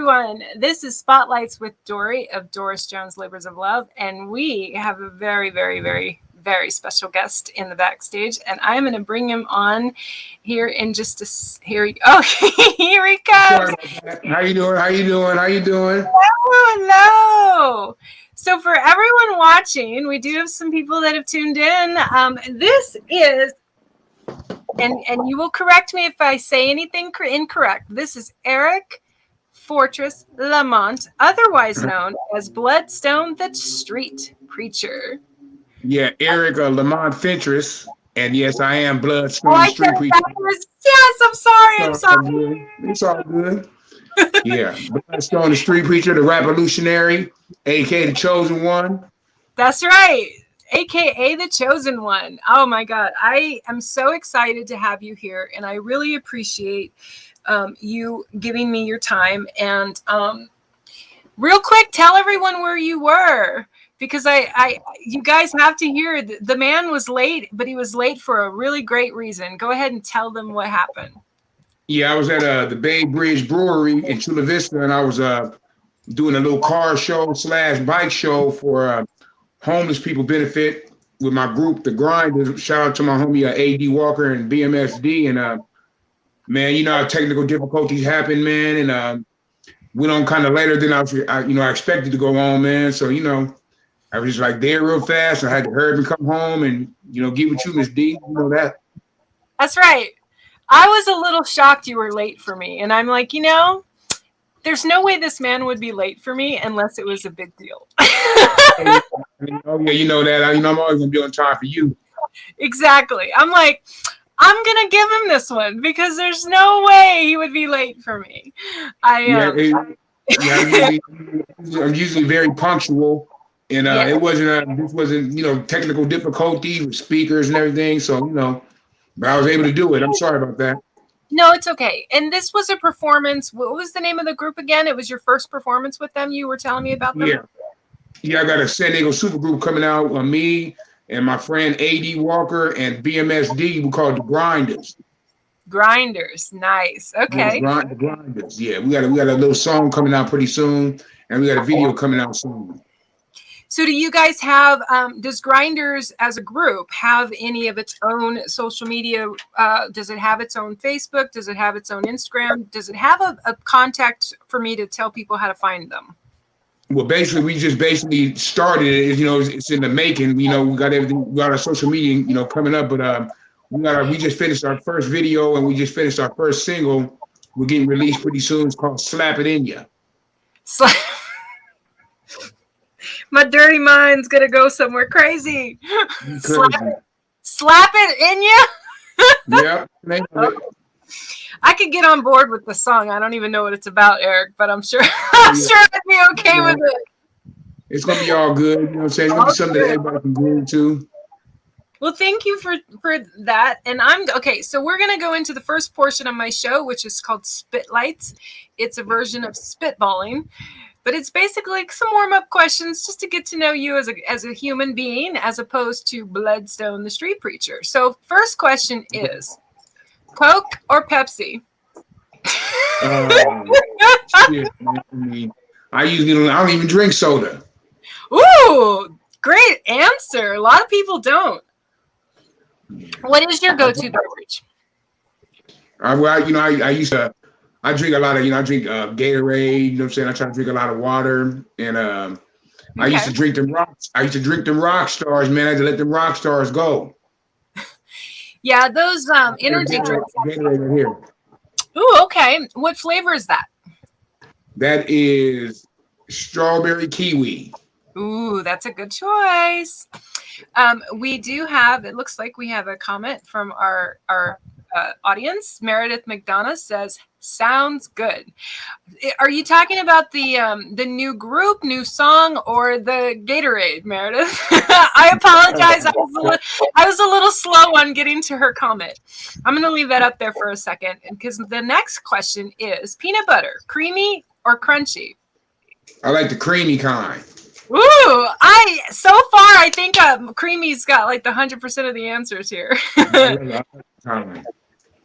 everyone. This is Spotlights with Dory of Doris Jones Labors of Love, and we have a very, very, very, very special guest in the backstage, and I'm going to bring him on here in just here he Sorry comes. about that. How you doing? How you doing? How you doing? Hello. So for everyone watching, we do have some people that have tuned in. This is, and you will correct me if I say anything incorrect. This is Erick Lamont, otherwise known as Bloodstone, the street preacher. Yeah, Erick Lamont Fentress, and yes, I am Bloodstone, Oh, I the street said preacher. yes, I'm sorry. I'm It's all sorry. good. It's all good. Yeah, Bloodstone, the street preacher, the revolutionary, aka the chosen one. That's right. AKA the chosen one. Oh my God. I am so excited to have you here, and I really appreciate you giving me your time. And real quick, tell everyone where you were, because you guys have to hear the man was late, but he was late for a really great reason. Go ahead and tell them what happened. Yeah, I was at the Bay Bridge Brewery in Chula Vista, and I was doing a little car show / bike show for homeless people benefit with my group, The Grinders. Shout out to my homie A.D. Walker and BMSD. And man, you know how technical difficulties happen, man. And went on kind of later than I expected to go on, man. So, I was just like there real fast. I had to hurry up and come home and, get with you, Miss D. You know that. That's right. I was a little shocked you were late for me. And I'm like, there's no way this man would be late for me unless it was a big deal. Oh, yeah, you know that. I'm always going to be on time for you. Exactly. I'm like, I'm going to give him this one because there's no way he would be late for me. I'm usually very punctual. And it wasn't, this wasn't, technical difficulty with speakers and everything. So, but I was able to do it. I'm sorry about that. No, it's okay. And this was a performance. What was the name of the group again? It was your first performance with them. You were telling me about them. Yeah, I got a San Diego supergroup coming out. Me and my friend A.D. Walker and BMSD. We call it the Grinders. Grinders, nice. Okay. The Grinders. Yeah, we got a little song coming out pretty soon, and we got a video coming out soon. So do you guys have, does Grinders as a group have any of its own social media? Does it have its own Facebook? Does it have its own Instagram? Does it have a contact for me to tell people how to find them? Well, basically, we just started it. It's in the making. We got everything. We got our social media, coming up. But we just finished our first video, and we just finished our first single. We're getting released pretty soon. It's called "Slap It In Ya." My dirty mind's gonna go somewhere crazy. Slap it in ya. Yeah. I could get on board with the song. I don't even know what it's about, Eric, but I'm sure I'd be okay with it. It's gonna be all good. You know what I'm saying? It's gonna be something that everybody can go into. Well, thank you for that. And so we're gonna go into the first portion of my show, which is called Spitlights. It's a version of spitballing. But it's basically like some warm-up questions just to get to know you as a human being, as opposed to Bloodstone, the street preacher. So first question is, Coke or Pepsi? Shit, man. I don't even drink soda. Ooh, great answer. A lot of people don't. What is your go-to beverage? I drink a lot of, I drink Gatorade, you know what I'm saying? I try to drink a lot of water. And I used to drink them rocks. I used to drink them rock stars, man. I had to let them rock stars go. Yeah, those energy drinks. Gatorade right here. Ooh, okay. What flavor is that? That is strawberry kiwi. Ooh, that's a good choice. We do have, it looks like we have a comment from our audience. Meredith McDonough says, sounds good. Are you talking about the new group, new song, or the Gatorade, Meredith? I apologize. I was a little slow on getting to her comment. I'm going to leave that up there for a second, because the next question is peanut butter, creamy or crunchy? I like the creamy kind. Ooh, so far I think creamy's got like the 100% of the answers here.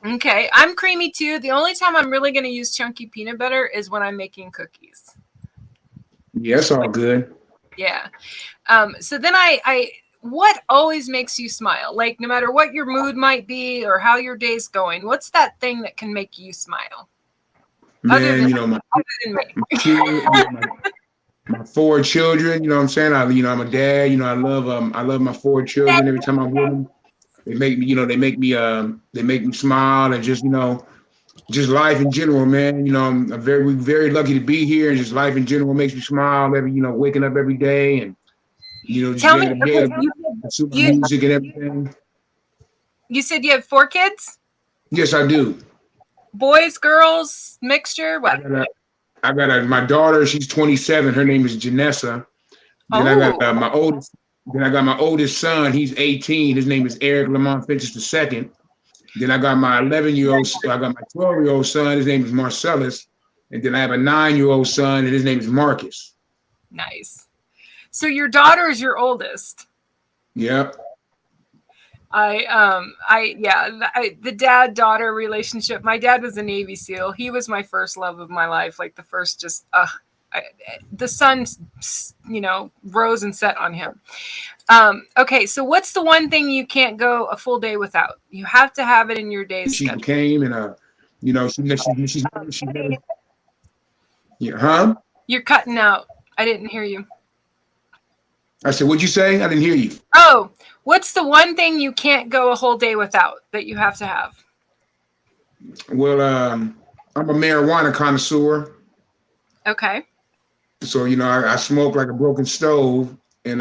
Okay, I'm creamy too. The only time I'm really going to use chunky peanut butter is when I'm making cookies. Yeah, it's all good. Yeah. So then what always makes you smile? Like no matter what your mood might be or how your day's going, what's that thing that can make you smile? Man, Other my than me. kid, my four children, you know what I'm saying? I'm a dad, I love my four children. Every time I'm with them, they make me, they make me smile, and just life in general, man. I'm very, very lucky to be here, and just life in general makes me smile waking up every day, and just Tell being me, able to okay, pursue my you music and everything. you said you have 4 kids? Yes, I do. Boys, girls, mixture, I what? got a, my daughter. She's 27. Her name is Janessa. Then I Oh, got my oldest. Then I got my oldest son. He's 18. His name is Erick Lamont Fentress II. Then I got my 11-year-old. I got my 12-year-old son. His name is Marcellus. And then I have a 9-year-old son, and his name is Marcus. nice. So your daughter is your oldest. Yep. The dad-daughter relationship. My dad was a Navy SEAL. He was my first love of my life. Like the first, the sun, rose and set on him. Okay, so what's the one thing you can't go a full day without? You have to have it in your day's She schedule. came and she's never. Yeah, huh? You're cutting out. I didn't hear you. I said, what'd you say? I didn't hear you. Oh, what's the one thing you can't go a whole day without that you have to have? Well, I'm a marijuana connoisseur. Okay. So, I smoke like a broken stove. And,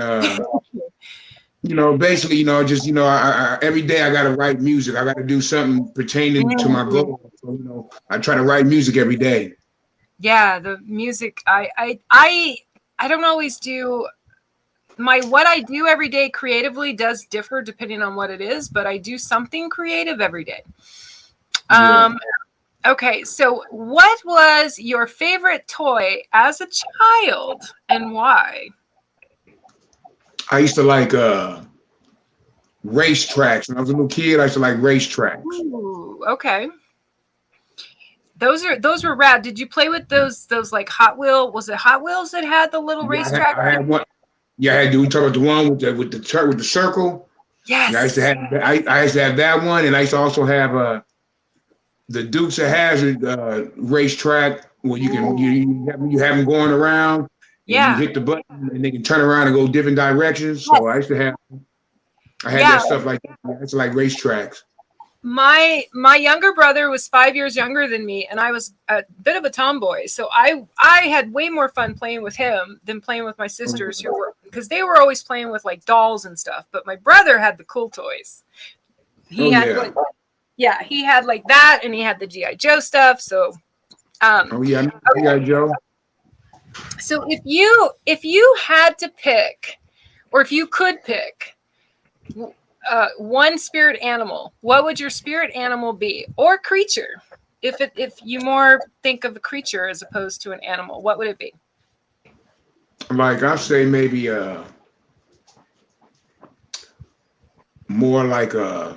basically, every day I got to write music. I got to do something pertaining to my goal. So, I try to write music every day. Yeah, the music. I don't always do what I do every day creatively does differ depending on what it is, but I do something creative every day. Okay, so what was your favorite toy as a child and why? I used to like racetracks. When I was a little kid, I used to like racetracks. Ooh, okay. Those were rad. Did you play with those like Hot Wheels? Was it Hot Wheels that had the little racetrack? I had one. Yeah, I had to. We talk about the one with the circle. Yes. Yeah, I used to have that one, and I used to also have the Dukes of Hazzard racetrack where you can you have them going around. Yeah. You hit the button and they can turn around and go different directions. So I used to have. I had that stuff like that. It's like racetracks. My younger brother was 5 years younger than me, and I was a bit of a tomboy. So I had way more fun playing with him than playing with my sisters, because they were always playing with like dolls and stuff. But my brother had the cool toys. He had like that, and he had the G.I. Joe stuff. So G.I. Joe. So if you had to pick, or if you could pick one spirit animal, what would your spirit animal be, or creature? If you more think of a creature as opposed to an animal, what would it be? Like I say, maybe more like an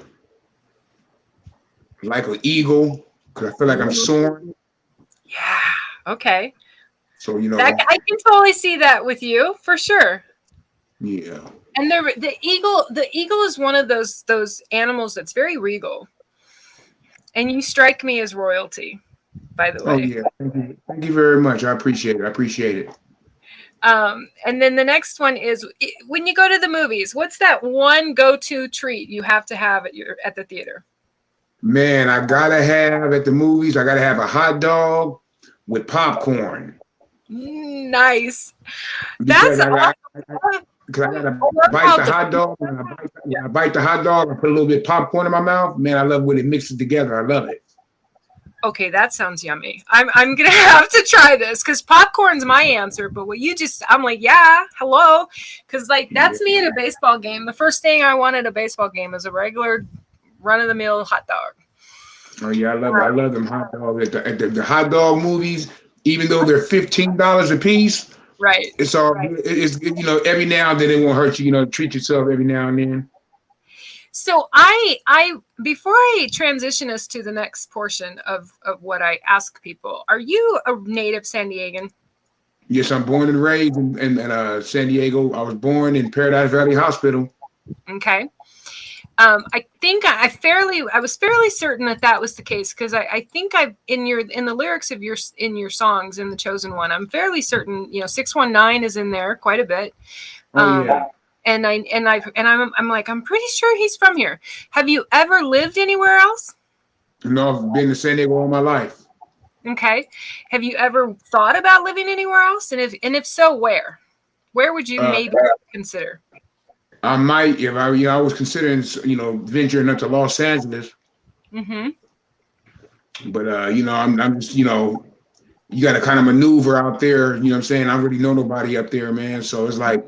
eagle, because I feel like I'm soaring. Yeah. Okay. So I can totally see that with you for sure. Yeah. And the eagle is one of those animals that's very regal. And you strike me as royalty, by the way. Oh yeah. Thank you very much. I appreciate it. And then the next one is, when you go to the movies, what's that one go-to treat you have to have at the theater? Man, I gotta have at the movies. I gotta have a hot dog with popcorn. Nice. Because I gotta bite the hot dog. When I bite the hot dog, I put a little bit of popcorn in my mouth. Man, I love when it mixes together. I love it. Okay, that sounds yummy. I'm gonna have to try this, because popcorn's my answer. But I'm like, yeah, hello, because like that's me at a baseball game. The first thing I want at a baseball game is a regular run-of-the-mill hot dog. Oh yeah, I love them hot dogs at the hot dog movies. Even though they're $15 a piece, right? It's all it's every now and then it won't hurt you. Treat yourself every now and then. So I before I transition us to the next portion of what I ask people, are you a native San Diegan? Yes, I'm born and raised in San Diego. I was born in Paradise Valley Hospital. Okay. I think I was fairly certain that that was the case, because I think in the lyrics of your songs in The Chosen One, I'm fairly certain, 619 is in there quite a bit. Oh yeah. I'm like, I'm pretty sure he's from here. Have you ever lived anywhere else? No, I've been to San Diego all my life. Okay. Have you ever thought about living anywhere else? And if so, where? Where would you maybe consider? I might, if I was considering, venturing up to Los Angeles. Mm-hmm. But I'm just, you got to kind of maneuver out there. You know what I'm saying? I don't really know nobody up there, man. So it's like,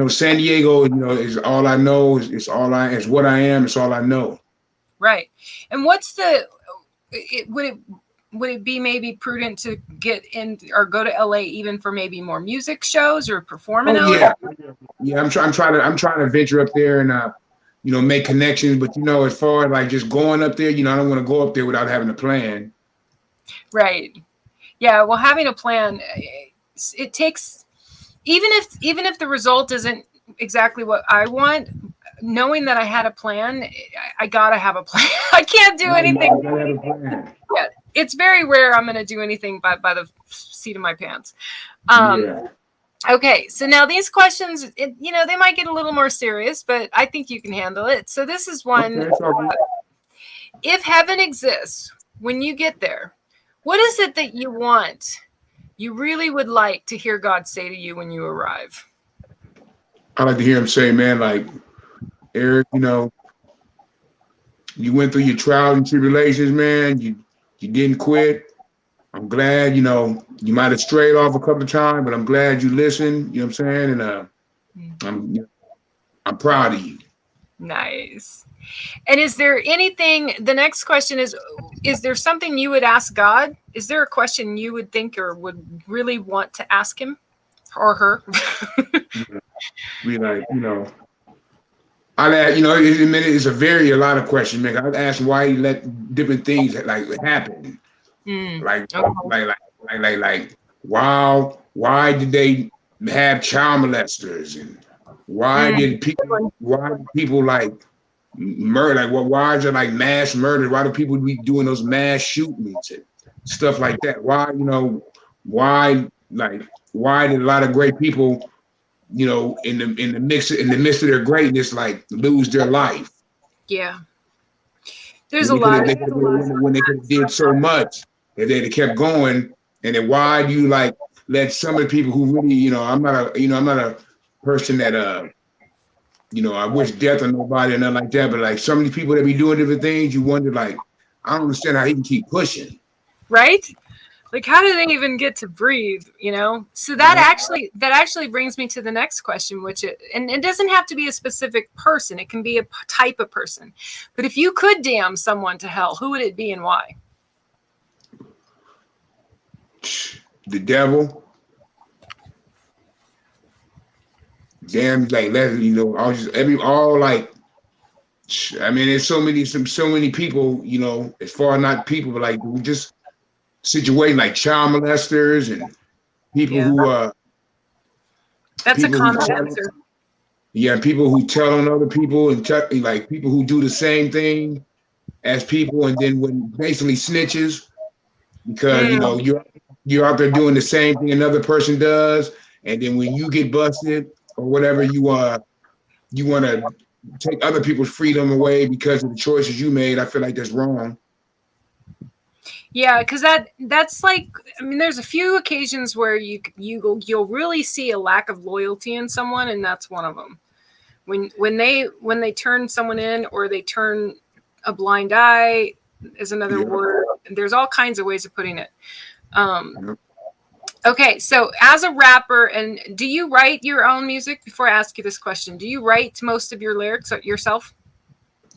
San Diego, is all I know. It's what I am. It's all I know. Right. And would it be maybe prudent to get in or go to LA even for maybe more music shows or perform in LA? Yeah. Yeah, I'm trying to venture up there and make connections. But as far as like just going up there, I don't want to go up there without having a plan. Right. Yeah. Well, having a plan, it takes, even if the result isn't exactly what I want, knowing that I had a plan, I gotta have a plan. I can't do anything. Yeah, it's very rare I'm going to do anything by the seat of my pants. Yeah. Okay, so now these questions, they might get a little more serious, but I think you can handle it. So this is one. Okay, if heaven exists, when you get there, what is it that you really would like to hear God say to you when you arrive? I like to hear him say, man, like, Eric, you went through your trials and tribulations, man. You didn't quit. I'm glad, you might have strayed off a couple of times, but I'm glad you listened. You know what I'm saying? And I'm proud of you. Nice. And is there anything? The next question is there something you would ask God? Is there a question you would think or would really want to ask him or her? Be like, I'd ask, it's a lot of questions, man. I'd ask why he let different things like happen. Like why did they have child molesters, and why did people like murder? Like, why is there like mass murder? Why do people be doing those mass shootings and stuff like that? Why did a lot of great people, in the midst of their greatness, like lose their life? Yeah, there's a lot when they could have did so much. If they'd have kept going, and then why do you like let some of the people who really, I'm not a person that I wish death on nobody or nothing like that, but like some of these people that be doing different things, you wonder, like, I don't understand how he can keep pushing. Right? Like, how do they even get to breathe? So that actually brings me to the next question, and it doesn't have to be a specific person. It can be a type of person. But if you could damn someone to hell, who would it be and why? The devil. Damn, like, there's so many people, as far as not people, but like just situating like child molesters and people who that's a common answer. Yeah, people who tell on other people and like people who do the same thing as people, and then when basically snitches because you're out there doing the same thing another person does, and then when you get busted or whatever, you want to take other people's freedom away because of the choices you made. I feel like that's wrong. Yeah, because that's like, there's a few occasions where you'll really see a lack of loyalty in someone, and that's one of them. When they turn someone in, or they turn a blind eye is another word. There's all kinds of ways of putting it. Okay, so as a rapper, and do you write your own music? Before I ask you this question, do you write most of your lyrics yourself?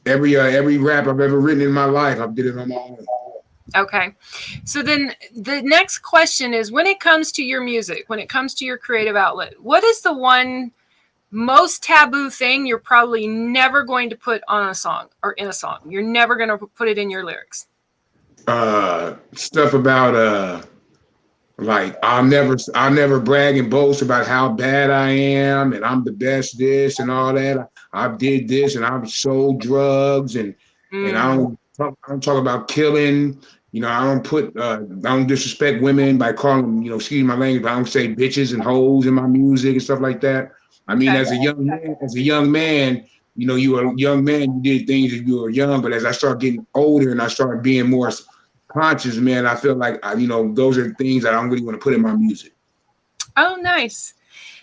Every rap I've ever written in my life, I've did it on my own. Okay, so then the next question is, when it comes to your music, when it comes to your creative outlet, what is the one most taboo thing you're probably never going to put on a song or in a song. You're never going to put it in your lyrics. Stuff about like I'll never brag and boast about how bad I am and I'm the best this and all that. I did this and I've sold drugs and I don't talk about killing. You know, I don't disrespect women by calling them, excuse my language, but I don't say bitches and hoes in my music and stuff like that. I mean, Okay. as a young man, you were a young man, you did things as you were young, but as I started getting older and I started being more conscious, man, I feel like those are things that I don't really want to put in my music. Oh, nice.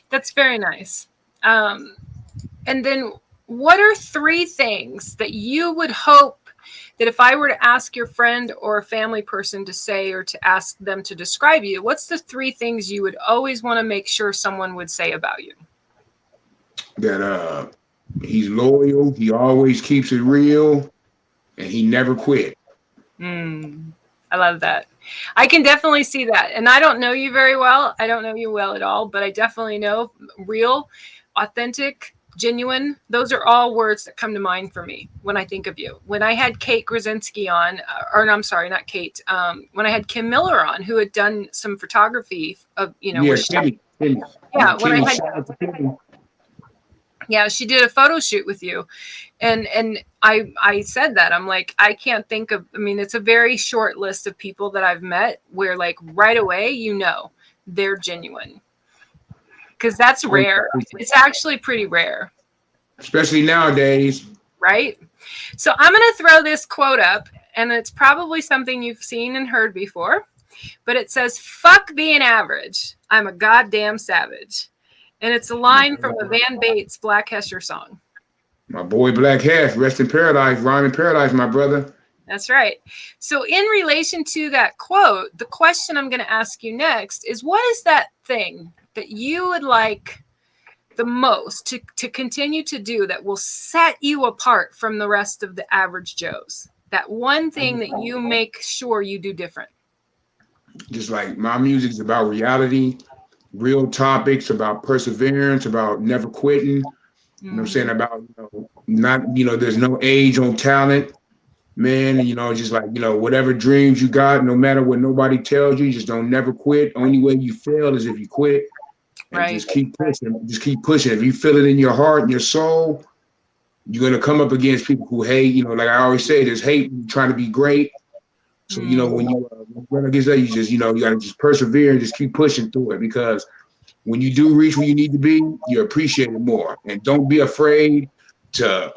That's very nice. And then what are 3 things that you would hope that if I were to ask your friend or a family person to say or to ask them to describe you, what's the 3 things you would always want to make sure someone would say about you? That he's loyal, he always keeps it real, and he never quit. I love that. I can definitely see that. And I don't know you very well. I don't know you well at all, but I definitely know real, authentic, genuine. Those are all words that come to mind for me when I think of you. When I had Kate Grzelczynski on, or no, I'm sorry, not Kate. When I had Kim Miller on, who had done some photography of, Yeah, where she, Kimmy, yeah, when I Kimmy, had, shout out to Kimmy. yeah, she did a photo shoot with you. And I said that. I'm like, I can't think of, I mean, it's a very short list of people that I've met where like right away, they're genuine. Because that's rare. It's actually pretty rare. Especially nowadays. Right? So I'm going to throw this quote up, and it's probably something you've seen and heard before, but it says, "Fuck being average. I'm a goddamn savage." And it's a line from the Van Bates Black Hesher song. My boy Black Hess, rest in paradise, rhyme in paradise, my brother. That's right. So in relation to that quote, the question I'm going to ask you next is, what is that thing that you would like the most to continue to do that will set you apart from the rest of the average Joes? That one thing that you make sure you do different. Just like my music is about reality, real topics, about perseverance, about never quitting. You know what I'm saying? About, not, there's no age on talent, man. And, just like, whatever dreams you got, no matter what nobody tells you, just don't never quit. Only way you fail is if you quit. And Right. just keep pushing. Just keep pushing. If you feel it in your heart and your soul, you're gonna come up against people who hate. Like I always say, there's hate when you're trying to be great. So when you run against that, you just you gotta just persevere and just keep pushing through it, because when you do reach where you need to be, you appreciate it more. And don't be afraid to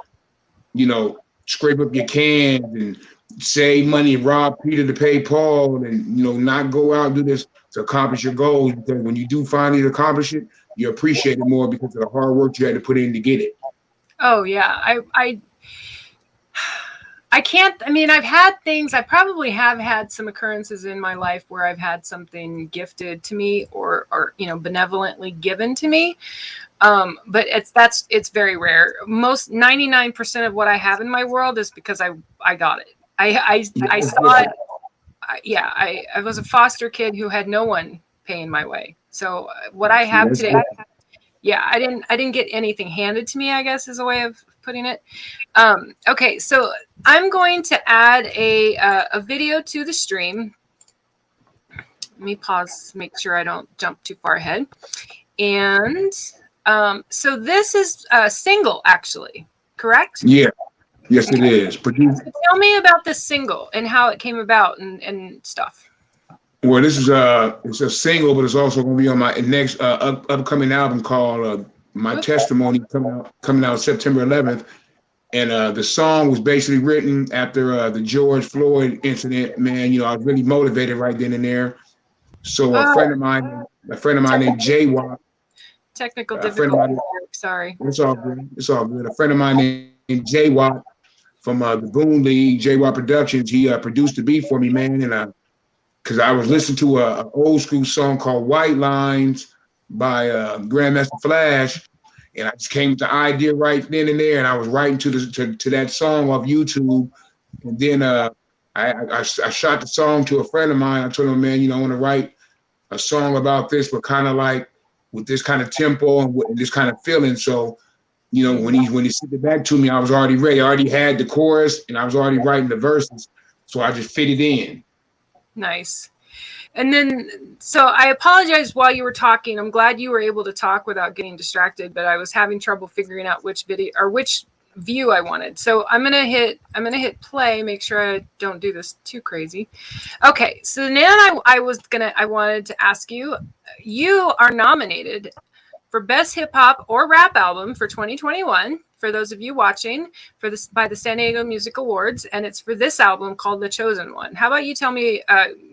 scrape up your cans and save money and rob Peter to pay Paul, and not go out and do this to accomplish your goals, because when you do finally accomplish it, you appreciate it more because of the hard work you had to put in to get it. Oh yeah. I can't, I mean, I've had things, I probably have had some occurrences in my life where I've had something gifted to me or benevolently given to me. But it's very rare. Most 99% of what I have in my world is because I got it. I saw it. I was a foster kid who had no one paying my way. So what I have today, I didn't get anything handed to me, I guess is a way of putting it. Okay, so I'm going to add a video to the stream. Let me pause, make sure I don't jump too far ahead. And so this is a single, actually, correct? Yeah. Yes, it is. So tell me about this single and how it came about and stuff. Well, this is it's a single, but it's also going to be on my next upcoming album called My Testimony, coming out September 11th. And the song was basically written after the George Floyd incident. Man, I was really motivated right then and there. So a friend of mine named Jay Watt. Technical difficulty. Sorry. It's all good. It's all good. A friend of mine named Jay Watt from the Boom League, Jay Watt Productions. He produced the beat for me, man. And because I was listening to an old school song called White Lines by Grandmaster Flash. And I just came with the idea right then and there, and I was writing to that song off YouTube. And then I shot the song to a friend of mine. I told him, man, I want to write a song about this, but kind of like with this kind of tempo and with this kind of feeling. So, you know, when he sent it back to me, I was already ready. I already had the chorus and I was already writing the verses. So I just fit it in. Nice. And then, so I apologize while you were talking. I'm glad you were able to talk without getting distracted, but I was having trouble figuring out which video or which view I wanted. So I'm gonna hit play. Make sure I don't do this too crazy. Okay, so now I wanted to ask you. You are nominated for Best Hip Hop or Rap Album for 2021. For those of you watching, for this by the San Diego Music Awards, and it's for this album called The Chosen One. How about you tell me,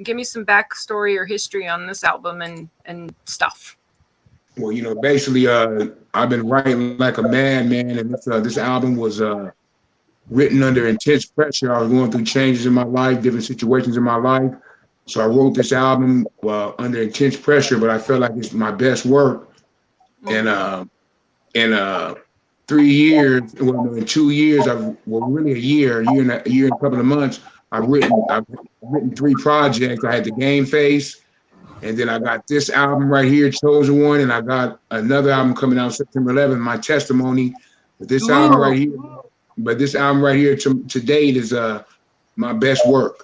give me some backstory or history on this album and stuff. Well, you know, basically, I've been writing like a madman, and this album was written under intense pressure. I was going through changes in my life, different situations in my life. So I wrote this album under intense pressure, but I felt like it's my best work. And in 3 years, well, no, in 2 years, really a year and a couple of months, I've written 3 projects. I had the Game Face, and then I got this album right here, Chosen One, and I got another album coming out September 11th, My Testimony. But this album right here to date is my best work.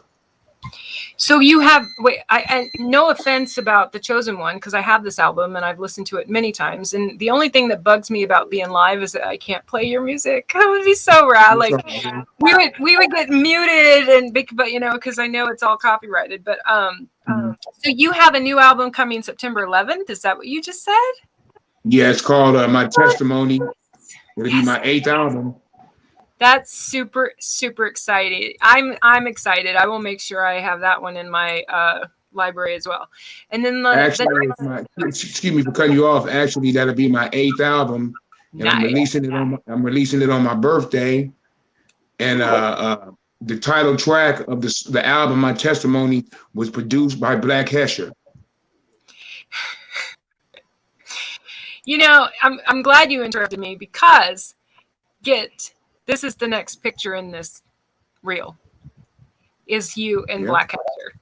So you have, I no offense about The Chosen One, because I have this album and I've listened to it many times. And the only thing that bugs me about being live is that I can't play your music. That would be so rad. Like we would get muted but you know, because I know it's all copyrighted. But so you have a new album coming September 11th. Is that what you just said? Yeah, it's called My Testimony. It'll be my 8th album. That's super, super exciting. I'm excited. I will make sure I have that one in my library as well. And then excuse me for cutting you off. Actually, that'll be my 8th album, and nice. I'm releasing it on my birthday. And the title track of the album, My Testimony, was produced by Black Hesher. You know, I'm glad you interrupted me because this is the next picture in this reel. Is you and Black Hesher.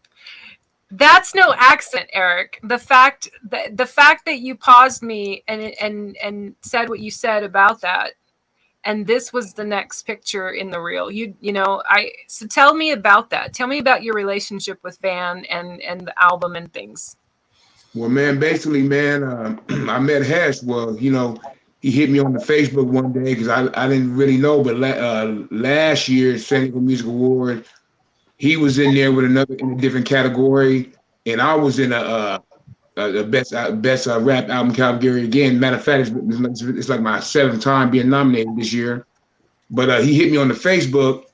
That's no accident, Erick. The fact that you paused me and said what you said about that, and this was the next picture in the reel. So tell me about that. Tell me about your relationship with Van and the album and things. Well, man, basically, man, I met Hesh. Well, you know, he hit me on the Facebook one day because I didn't really know, but last year San Diego Music Award, he was in there in a different category, and I was in a best rap album category again. Matter of fact, it's like my 7th time being nominated this year. But he hit me on the Facebook,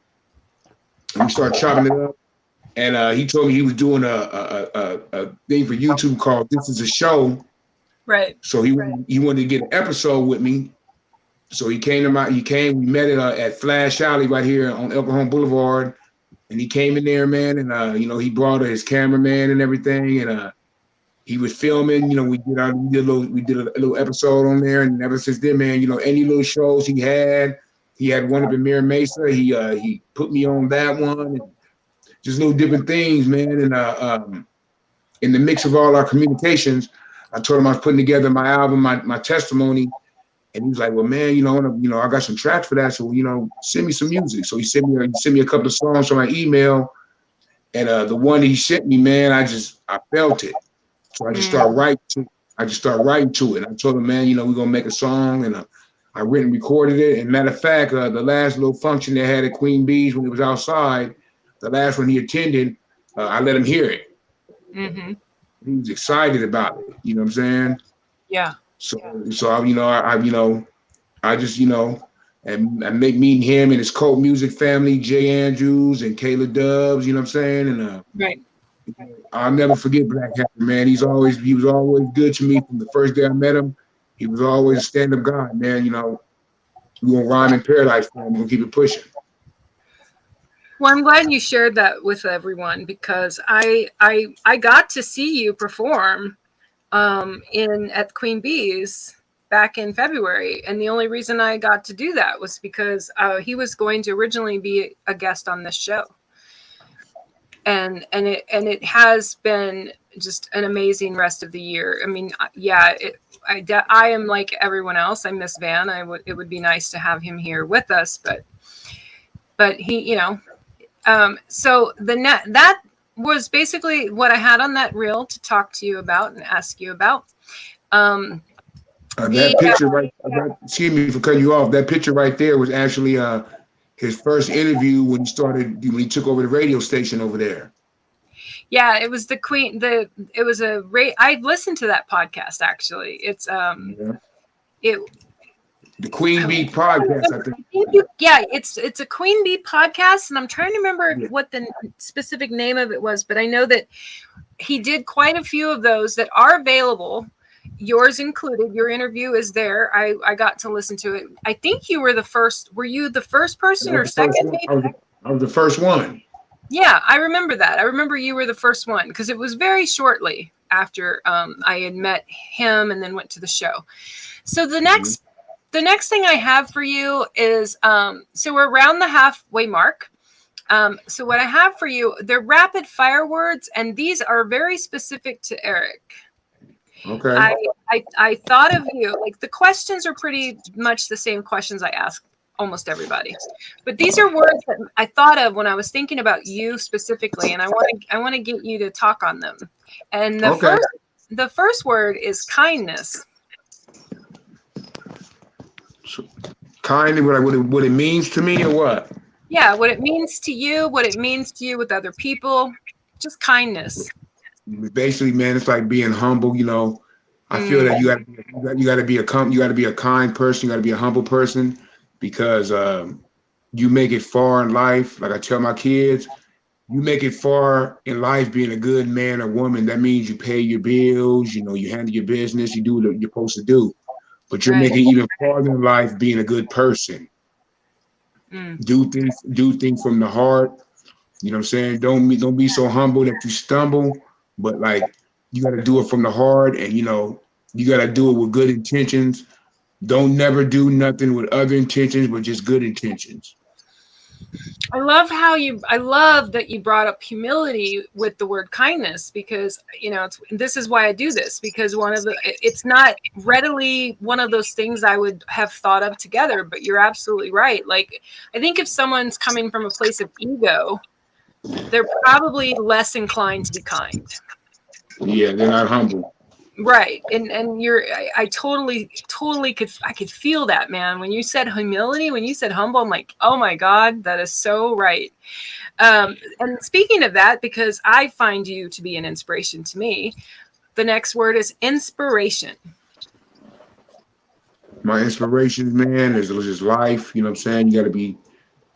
and we started chopping it up. And he told me he was doing a thing for YouTube called "This Is a Show." Right. So he wanted to get an episode with me. So he came. We met at Flash Alley right here on El Cajon Boulevard, and he came in there, man. And he brought his cameraman and everything, and he was filming. You know, we did a little episode on there, and ever since then, man, you know, any little shows he had one up in Mira Mesa. He put me on that one, and just little different things, man. And in the mix of all our communications, I told him I was putting together my album, my testimony, and he was like, "Well, man, I got some tracks for that, so send me some music." So he sent me a couple of songs from my email, and the one that he sent me, man, I felt it, so I just started writing to it. And I told him, man, we're gonna make a song, and I written and recorded it. And matter of fact, the last little function they had at Queen Bee's when it was outside, the last one he attended, I let him hear it. Mm-hmm. He was excited about it. You know what I'm saying? Yeah. So I just and make meeting him and his Colt Music family, Jay Andrews and Kayla Dubs. You know what I'm saying? And right. I'll never forget Black Hesher, man. He was always good to me from the first day I met him. He was always a stand-up guy, man. We're gonna rhyme in paradise for him. We're gonna keep it pushing. Well, I'm glad you shared that with everyone because I got to see you perform at Queen Bee's back in February, and the only reason I got to do that was because he was going to originally be a guest on this show, and it has been just an amazing rest of the year. I mean, yeah, I am like everyone else. I miss Van. It would be nice to have him here with us, but he, you know, so that was basically what I had on that reel to talk to you about and ask you about. That picture right, excuse me for cutting you off. That picture right there was actually his first interview when he took over the radio station over there. Yeah, it was the Queen. It was I listened to that podcast actually. It's the Queen Bee podcast, I think. Yeah, it's a Queen Bee podcast, and I'm trying to remember what the specific name of it was, but I know that he did quite a few of those that are available. Yours included. Your interview is there. I got to listen to it. I think you were the first. Were you the first person or second? I was the first one. Yeah, I remember that. I remember you were the first one because it was very shortly after I had met him and then went to the show. So the next thing I have for you is so we're around the halfway mark. So what I have for you, they're rapid fire words, and these are very specific to Erick. Okay. I thought of you, like the questions are pretty much the same questions I ask almost everybody, but these are words that I thought of when I was thinking about you specifically, and I want to get you to talk on them. And the first word is kindness. So, kindly, what it means to me, or what? Yeah, what it means to you, what it means to you with other people, just kindness. Basically, man, it's like being humble. You know, I feel that you got to be a kind person. You got to be a humble person, because you make it far in life. Like I tell my kids, you make it far in life being a good man or woman. That means you pay your bills. You know, you handle your business. You do what you're supposed to do. But you're making even farther in life being a good person. Do things from the heart. You know what I'm saying? Don't be so humble that you stumble. But like, you got to do it from the heart, and you know, you got to do it with good intentions. Don't never do nothing with other intentions, but just good intentions. I love that you brought up humility with the word kindness, because you know this is why I do this, because it's not readily one of those things I would have thought of together, but you're absolutely right. Like, I think if someone's coming from a place of ego, they're probably less inclined to be kind. Yeah, they're not humble. Right. And I totally could feel that, man. When you said humility, when you said humble, I'm like, oh my God, that is so right. And speaking of that, because I find you to be an inspiration to me, the next word is inspiration. My inspiration, man, is just life. You know what I'm saying?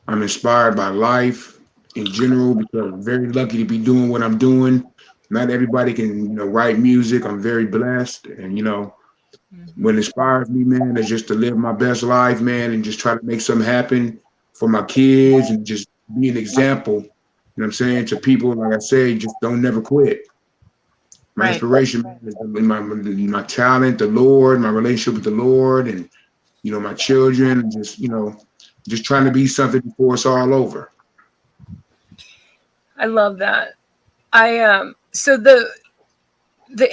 I'm inspired by life in general, because I'm very lucky to be doing what I'm doing. Not everybody can, you know, write music. I'm very blessed. And, you know, what inspires me, man, is just to live my best life, man, and just try to make something happen for my kids and just be an example, you know what I'm saying, to people. Like I say, just don't never quit. My inspiration, man, is my talent, the Lord, my relationship with the Lord, and, you know, my children, and just, you know, just trying to be something before it's all over. I love that. So the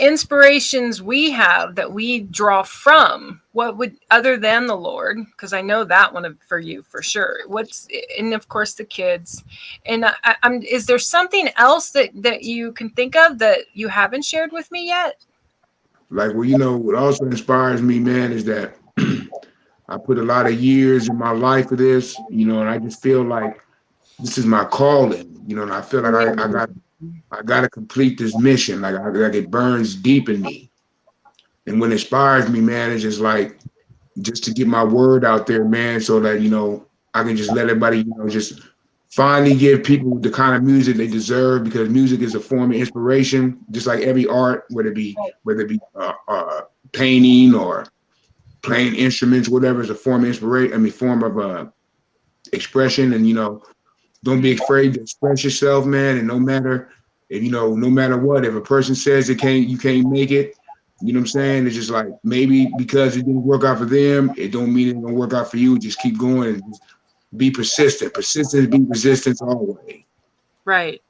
inspirations we have that we draw from, what would, other than the Lord, because I know that one for you for sure. And of course the kids. And is there something else that you can think of that you haven't shared with me yet? Like, well, you know, what also inspires me, man, is that I put a lot of years in my life for this, you know, and I just feel like this is my calling, you know, and I feel like I got to complete this mission. Like it burns deep in me. And what inspires me, man, is just to get my word out there, man, so that, you know, I can just let everybody, you know, just finally give people the kind of music they deserve, because music is a form of inspiration, just like every art, whether it be painting or playing instruments, whatever, is a form of inspiration. Form of expression. And, you know, don't be afraid to express yourself, man. And no matter what, if a person says you can't make it, you know what I'm saying? It's just like, maybe because it didn't work out for them, it don't mean it's gonna work out for you. Just keep going and just be persistent. Persistence beat resistance always. Right.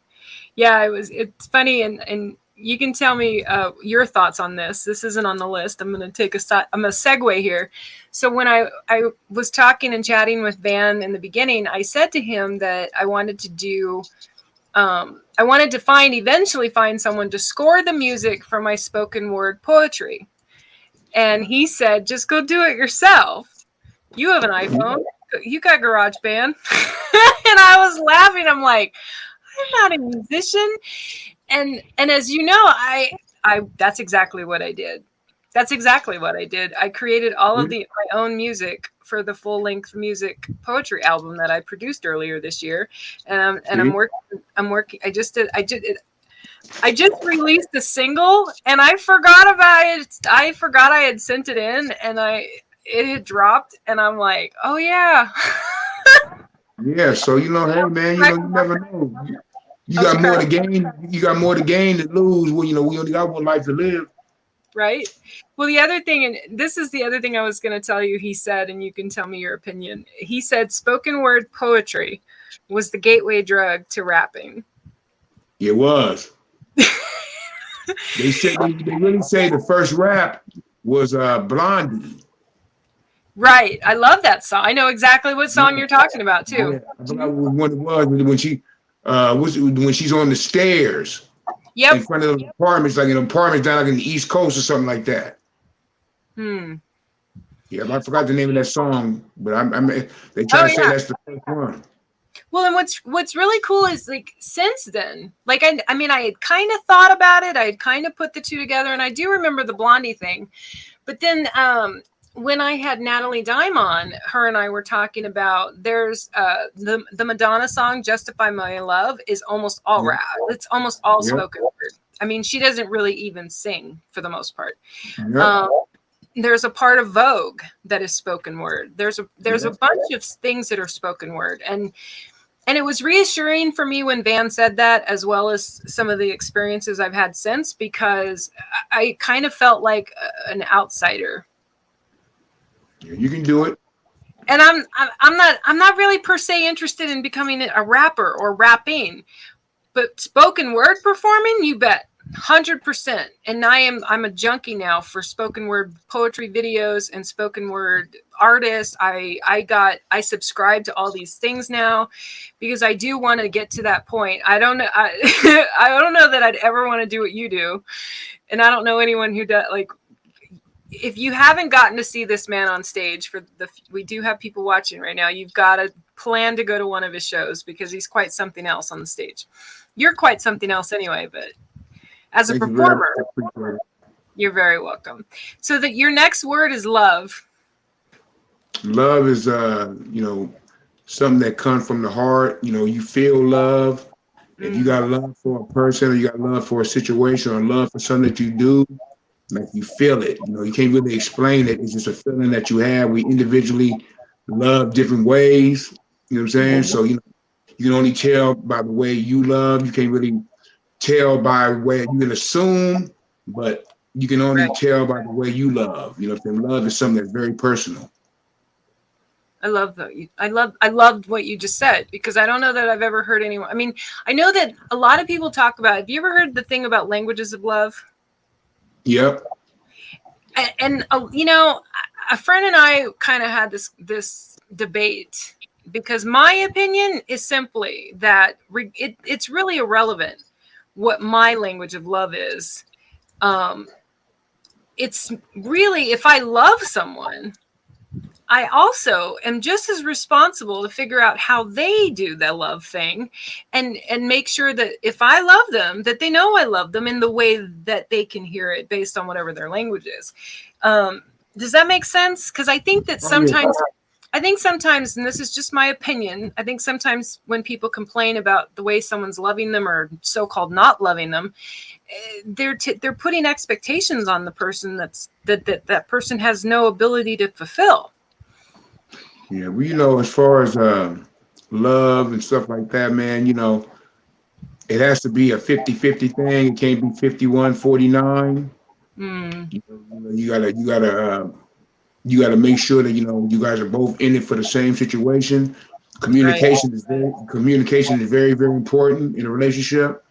Yeah, it's funny, and you can tell me your thoughts on this. This isn't on the list. I'm going to segue here. So when I was talking and chatting with Van in the beginning, I said to him that I wanted to do, I wanted to eventually find someone to score the music for my spoken word poetry. And he said, just go do it yourself. You have an iPhone. You got GarageBand. And I was laughing. I'm like, I'm not a musician. And as you know, I that's exactly what I did. That's exactly what I did. I created all of my own music for the full-length music poetry album that I produced earlier this year. And I'm working. I just released a single and I forgot about it. I forgot I had sent it in and it had dropped and I'm like, oh yeah. Yeah, so hey man, you never know. You got more to gain. You got more to gain than lose. Well, we only got one life to live. Right. Well, the other thing, and this is the other thing I was going to tell you, he said, and you can tell me your opinion. He said spoken word poetry was the gateway drug to rapping. It was. They really say the first rap was Blondie. Right. I love that song. I know exactly what song you're talking about too. Yeah, I forgot what it was when she's on the stairs. Yep. In front of the apartments, like an apartment down like in the East Coast or something like that. Yeah, I forgot the name of that song, but they try to say that's the first one. Well, and what's really cool is like since then, like I mean, I had kind of thought about it. I had kind of put the two together, and I do remember the Blondie thing. But then when I had Natalie Dime on, her and I were talking about there's the Madonna song "Justify My Love" is almost all rap. It's almost all spoken word. I mean, she doesn't really even sing for the most part. There's a part of Vogue that is spoken word. There's a bunch of things that are spoken word, and it was reassuring for me when Van said that, as well as some of the experiences I've had since, because I kind of felt like an outsider. Yeah, you can do it. And I'm not really per se interested in becoming a rapper or rapping, but spoken word performing, you bet. 100%. And I'm a junkie now for spoken word poetry videos and spoken word artists. I subscribe to all these things now because I do want to get to that point. I don't know. I don't know that I'd ever want to do what you do. And I don't know anyone who does. Like, if you haven't gotten to see this man on stage, we do have people watching right now. You've got to plan to go to one of his shows because he's quite something else on the stage. You're quite something else anyway, but as a performer, you're very welcome. So that your next word is love. Love is, something that comes from the heart. You feel love. If you got love for a person, or you got love for a situation, or love for something that you do, like you feel it. You can't really explain it. It's just a feeling that you have. We individually love different ways. You know what I'm saying? So you can only tell by the way you love. You can't really tell by where you can assume, but you can only tell by the way you love. Love is something that's very personal. I love that. I loved what you just said, because I don't know that I've ever heard anyone. I mean, I know that a lot of people talk about. Have you ever heard the thing about languages of love? Yep. And a friend and I kind of had this debate, because my opinion is simply that it's really irrelevant what my language of love is. It's really, if I love someone, I also am just as responsible to figure out how they do the love thing and make sure that if I love them, that they know I love them in the way that they can hear it based on whatever their language is. Does that make sense? Because I think that sometimes, and this is just my opinion, I think sometimes when people complain about the way someone's loving them or so-called not loving them, they're putting expectations on the person that person has no ability to fulfill. Yeah, well, as far as love and stuff like that, man, it has to be a 50-50 thing. It can't be 51-49. You gotta make sure that you guys are both in it for the same situation. Communication is very, very important in a relationship.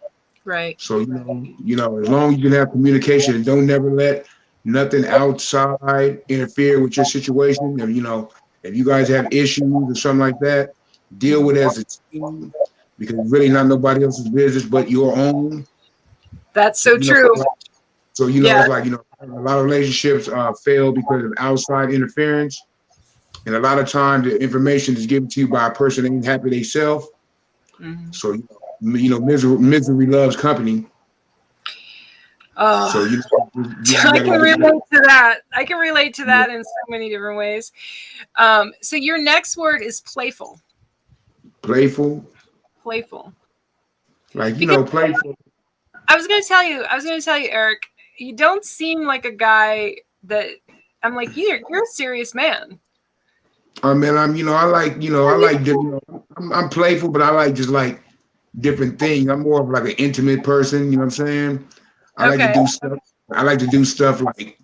Right. So as long as you can have communication and don't never let nothing outside interfere with your situation. And if you guys have issues or something like that, deal with it as a team, because it's really not nobody else's business but your own. That's So so true. Yeah. it's like a lot of relationships fail because of outside interference, and a lot of times the information is given to you by a person that ain't happy themselves. Mhm. So misery loves company. Oh, So I can relate gotta to that. I can relate to that in so many different ways. So your next word is playful. playful, Playful. like Because playful. I was going to tell you, Eric, you don't seem like a guy that I'm like, you're a serious man. I mean, I'm playful, but I like just like different things. I'm more of like an intimate person. You know what I'm saying? I like to Okay. do stuff. I like to do stuff like,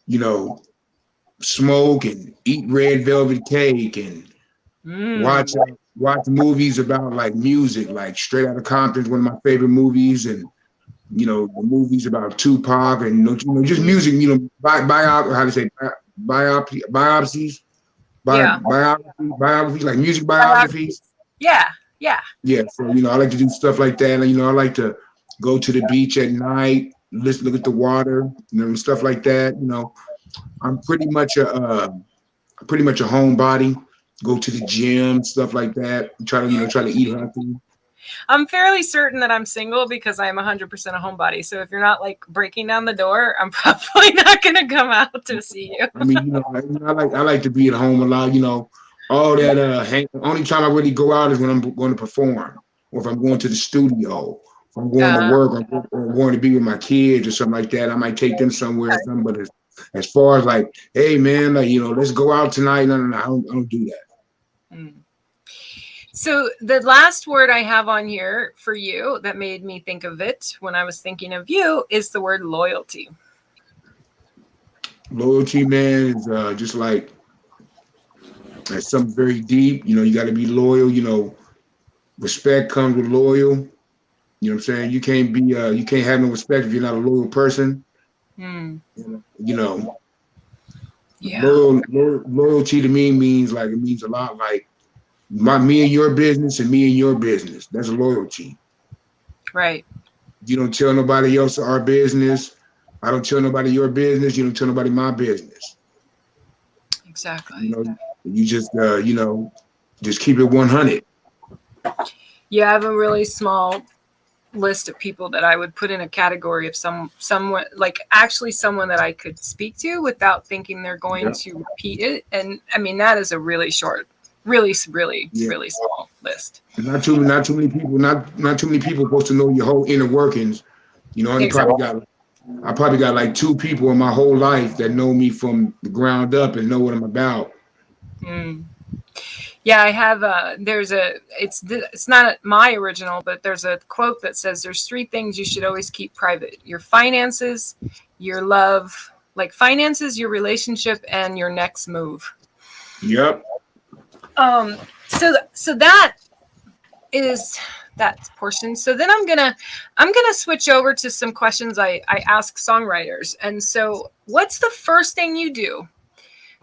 you know, smoke and eat red velvet cake and Mm. watch movies about like music, like Straight Outta Compton's one of my favorite movies, and the movies about Tupac and just music. How to say biopsies, Yeah. biographies, like music Biographies. biographies. Yeah. Yeah. Yeah, so I like to do stuff like that. And I like to go to the beach at night, look at the water, stuff like that. I'm pretty much a homebody. Go to the gym, stuff like that. Try to eat healthy. I'm fairly certain that I'm single because I'm 100% a homebody. So if you're not like breaking down the door, I'm probably not going to come out to see you. I mean, I like to be at home a lot. All that. Only time I really go out is when I'm going to perform, or if I'm going to the studio, if I'm going to work, or going to be with my kids or something like that. I might take them somewhere. But as far as like, hey man, like let's go out tonight. No, I don't do that. Mm. So the last word I have on here for you that made me think of it when I was thinking of you is the word loyalty. Loyalty, man, is just like that's something very deep. You got to be loyal. Respect comes with loyal. You know what I'm saying? You can't have no respect if you're not a loyal person. Mm. Yeah. Loyalty to me means a lot like me and your business and me and your business. That's loyalty. Right. You don't tell nobody else our business. I don't tell nobody your business. You don't tell nobody my business. Exactly. You just keep it 100. Yeah, I have a really small list of people that I would put in a category of someone like actually someone that I could speak to without thinking they're going to repeat it. And I mean, that is a really short, really small list. Not too many people. Not too many people supposed to know your whole inner workings. I probably got like 2 people in my whole life that know me from the ground up and know what I'm about. Mm. Yeah, I have it's not my original, but there's a quote that says there's 3 things you should always keep private: your finances, your love, like finances, your relationship, and your next move. Yep. So that is that portion. So then I'm gonna switch over to some questions I ask songwriters. And so what's the first thing you do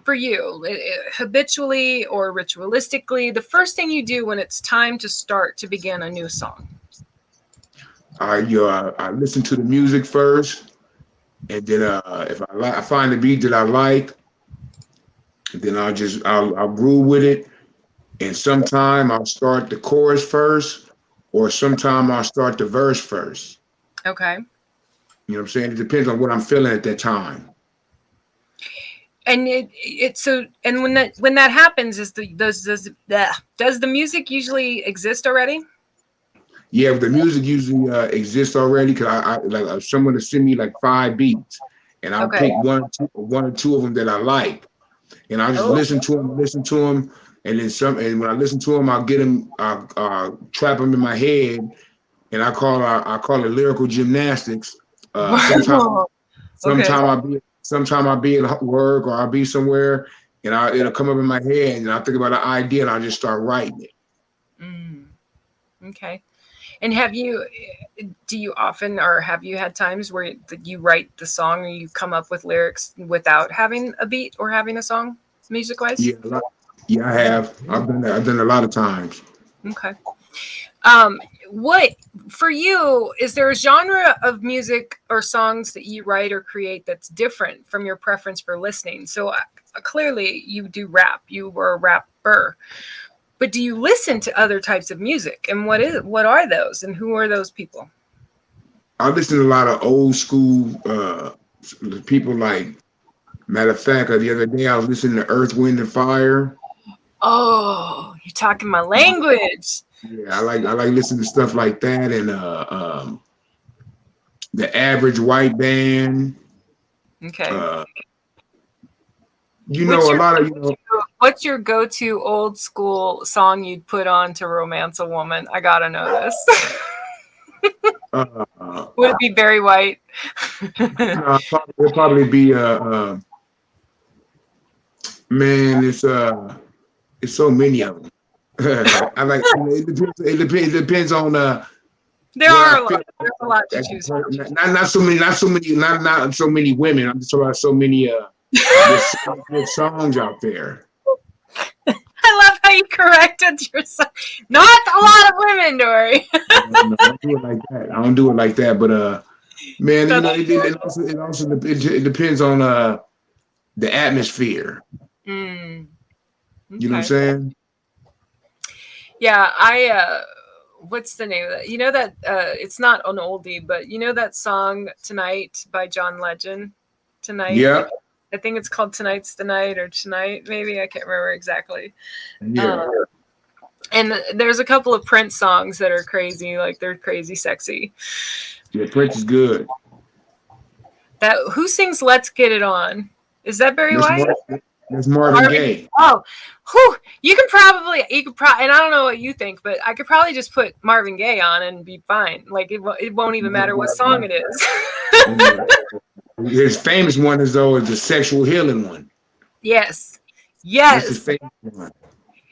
for you, habitually or ritualistically, the first thing you do when it's time to begin a new song? I listen to the music first, and then if I find the beat that I like, then I'll groove with it. And sometime I'll start the chorus first, or sometime I'll start the verse first. Okay. You know what I'm saying? It depends on what I'm feeling at that time. And and when that happens, does the music usually exist already? Yeah, the music usually exists already, because I like someone to send me like 5 beats, and I'll pick one or two of them that I like, and I just listen to them, and then and when I listen to them, I'll get them, trap them in my head, and I call it lyrical gymnastics. Sometime I'll be at work, or I'll be somewhere, and it'll come up in my head, and I'll think about an idea, and I'll just start writing it. Okay. And do you often, or have you had times where you write the song or you come up with lyrics without having a beat or having a song, music wise? Yeah, I have. I've done a lot of times. Okay. What for you, is there a genre of music or songs that you write or create that's different from your preference for listening? So clearly you do rap, you were a rapper, but do you listen to other types of music, and what are those, and who are those people? I listen to a lot of old school people. Like, matter of fact, the other day I was listening to Earth, Wind, and Fire. Oh, you're talking my language. Yeah, I like listening to stuff like that, and the Average White Band. Okay. What's your go-to old school song you'd put on to romance a woman? I gotta know this. Would it be Barry White? No, it'd probably be man, it's so many of them. I like it depends on there's a lot to choose from. Not so many women. I'm just talking about so many good songs out there. I love how you corrected yourself. Not a lot of women, Dory. No, I don't do it like that. I don't do it like that. But man, it depends on the atmosphere. Okay. You know what I'm saying? Yeah, what's the name of that? You know that it's not an oldie, but you know that song "Tonight" by John Legend? Tonight. Yeah. I think it's called "Tonight's the Night" or "Tonight," maybe. I can't remember exactly. Yeah. And there's a couple of Prince songs that are crazy, like they're crazy sexy. Yeah, Prince is good. Who sings "Let's Get It On"? Is that Barry White? That's Marvin Gaye. Oh, whew. You could probably, and I don't know what you think, but I could probably just put Marvin Gaye on and be fine. Like it won't even matter what song it is. His famous one is the Sexual Healing one. Yes. That's his famous one.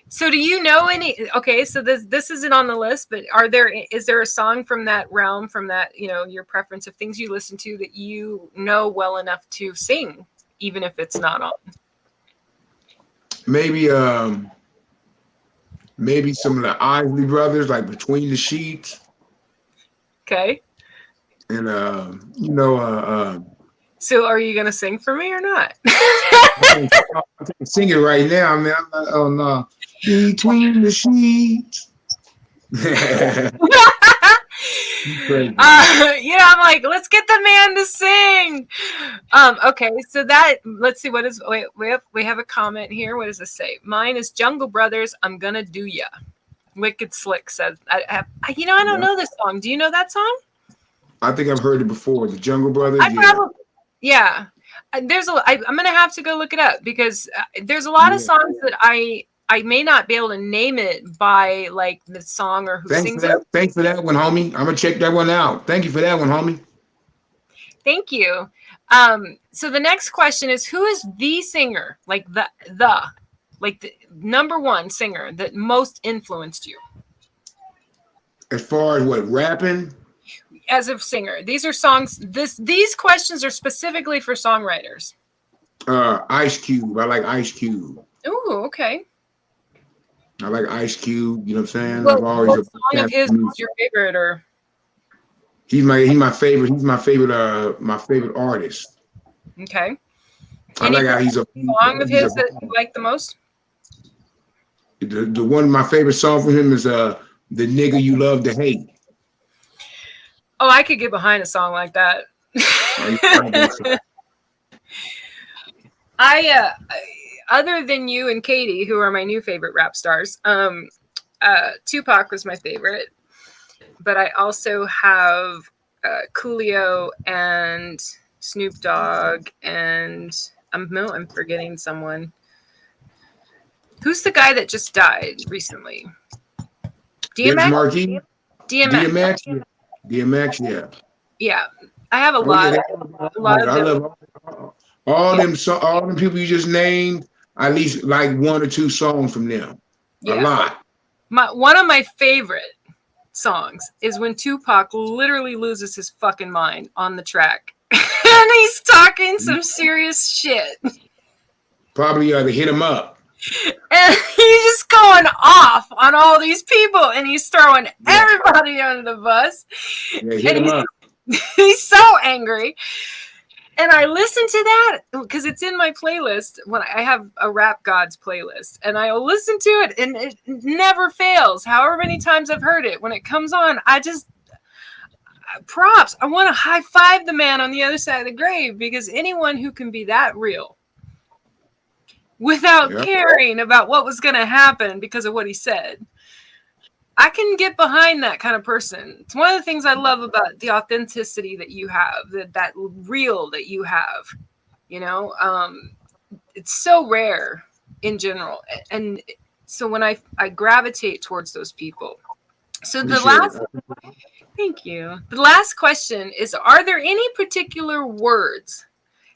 So do you know any? Okay, so this isn't on the list, but is there a song from that realm, from that, your preference of things you listen to that you know well enough to sing, even if it's not on? Maybe some of the Isley Brothers, like "Between the Sheets." Okay. And so are you gonna sing for me or not? I can't sing it right now, man. I'm like, oh no. Between the Sheets. I'm like, let's get the man to sing. Okay, so let's see, we have a comment here. What does this say? Mine is Jungle Brothers, "I'm Gonna Do Ya." Wicked Slick says, I don't know this song. Do you know that song? I think I've heard it before. The Jungle Brothers. Yeah. I'm gonna have to go look it up, because there's a lot of songs that I may not be able to name it by like the song or who sings it. Thanks for that one, homie. I'm gonna check that one out. Thank you for that one, homie. Thank you. So the next question is, who is the singer, like the number one singer that most influenced you? As far as what, rapping? As a singer, these are songs. These questions are specifically for songwriters. Ice Cube. I like Ice Cube. Ooh, okay. I like Ice Cube. You know what I'm saying? What song of his is your favorite, or? He's my favorite. He's my favorite artist. Okay. I like how he's a song of his that you like the most. The one of my favorite song from him is "The Nigga You Love to Hate." Oh, I could get behind a song like that. Other than you and Katie, who are my new favorite rap stars, Tupac was my favorite, but I also have Coolio and Snoop Dogg, and I'm forgetting someone. Who's the guy that just died recently? DMX. DMX, yeah. Yeah, I have a lot of them. All them people you just named. At least like one or two songs from them. Yeah. A lot. One of my favorite songs is when Tupac literally loses his fucking mind on the track. And he's talking some serious shit. Probably to hit him up. And he's just going off on all these people, and he's throwing everybody under the bus. Yeah, hit him up. He's so angry. And I listen to that because it's in my playlist. When I have a Rap Gods playlist, and I listen to it, and it never fails. However many times I've heard it, when it comes on, I just props. I want to high five the man on the other side of the grave, because anyone who can be that real without caring about what was going to happen because of what he said, I can get behind that kind of person. It's one of the things I love about the authenticity that you have, that real that you have. You know, it's so rare in general, and so when I gravitate towards those people. So the last, thank you. The last question is: are there any particular words?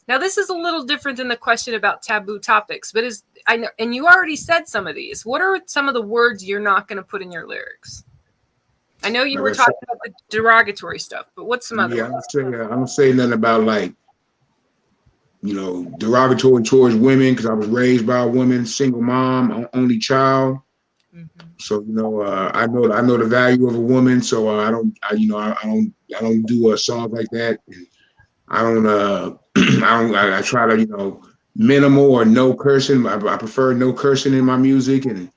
Now, this is a little different than the question about taboo topics, but I know, and you already said some of these. What are some of the words you're not going to put in your lyrics? I know you were talking about the derogatory stuff, but what's some other ones? I don't say nothing about, like, you know, derogatory towards women, because I was raised by a woman, single mom, only child. Mm-hmm. So, you know, I know the value of a woman. So I don't do songs like that. And I try to, you know, minimal or no cursing. I prefer no cursing in my music, and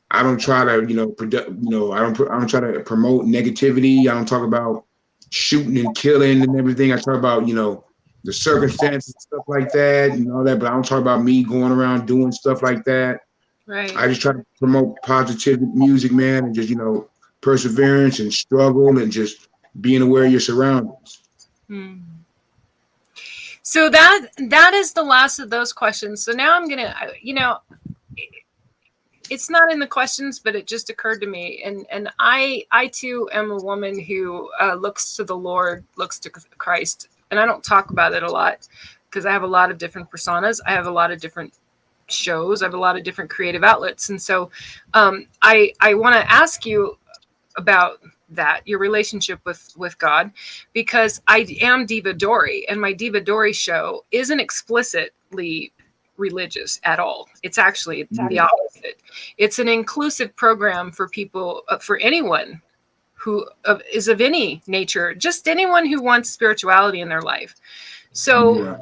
I don't try to, you know, I don't try to promote negativity. I don't talk about shooting and killing and everything. I talk about, you know, the circumstances, stuff like that, and all that. But I don't talk about me going around doing stuff like that. Right. I just try to promote positive music, man, and just, you know, perseverance and struggle and just being aware of your surroundings. Hmm. So that is the last of those questions. So now I'm gonna, you know, it's not in the questions, but it just occurred to me, and I too am a woman who looks to the Lord, looks to Christ, and I don't talk about it a lot because I have a lot of different personas. I have a lot of different shows. I have a lot of different creative outlets, and so I want to ask you about that, your relationship with God, because I am Diva Dory, and my Diva Dory show isn't explicitly religious at all. It's actually the opposite. It's an inclusive program for people, for anyone who is of any nature, just anyone who wants spirituality in their life. So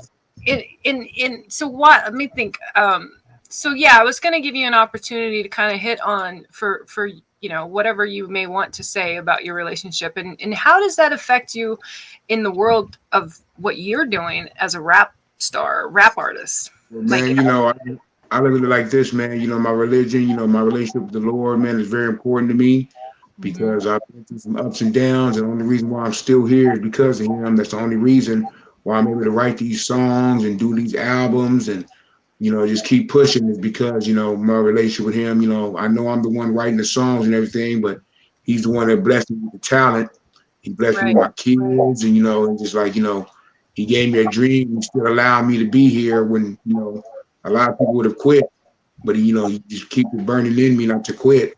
so what, let me think. So yeah, I was going to give you an opportunity to kind of hit on for you know, whatever you may want to say about your relationship, and how does that affect you in the world of what you're doing as a rap star, rap artist? Well, man, like, you know, I look at it like this, man. You know, my religion, you know, my relationship with the Lord, man, is very important to me, because I've been through some ups and downs, and the only reason why I'm still here is because of Him. That's the only reason why I'm able to write these songs and do these albums and, you know, just keep pushing, is because, you know, my relationship with Him. You know, I know I'm the one writing the songs and everything, but He's the one that blessed me with the talent. He blessed me with my kids, and, you know, and just like, you know, He gave me a dream and still allowed me to be here when, you know, a lot of people would have quit, but, you know, He just keep it burning in me not to quit.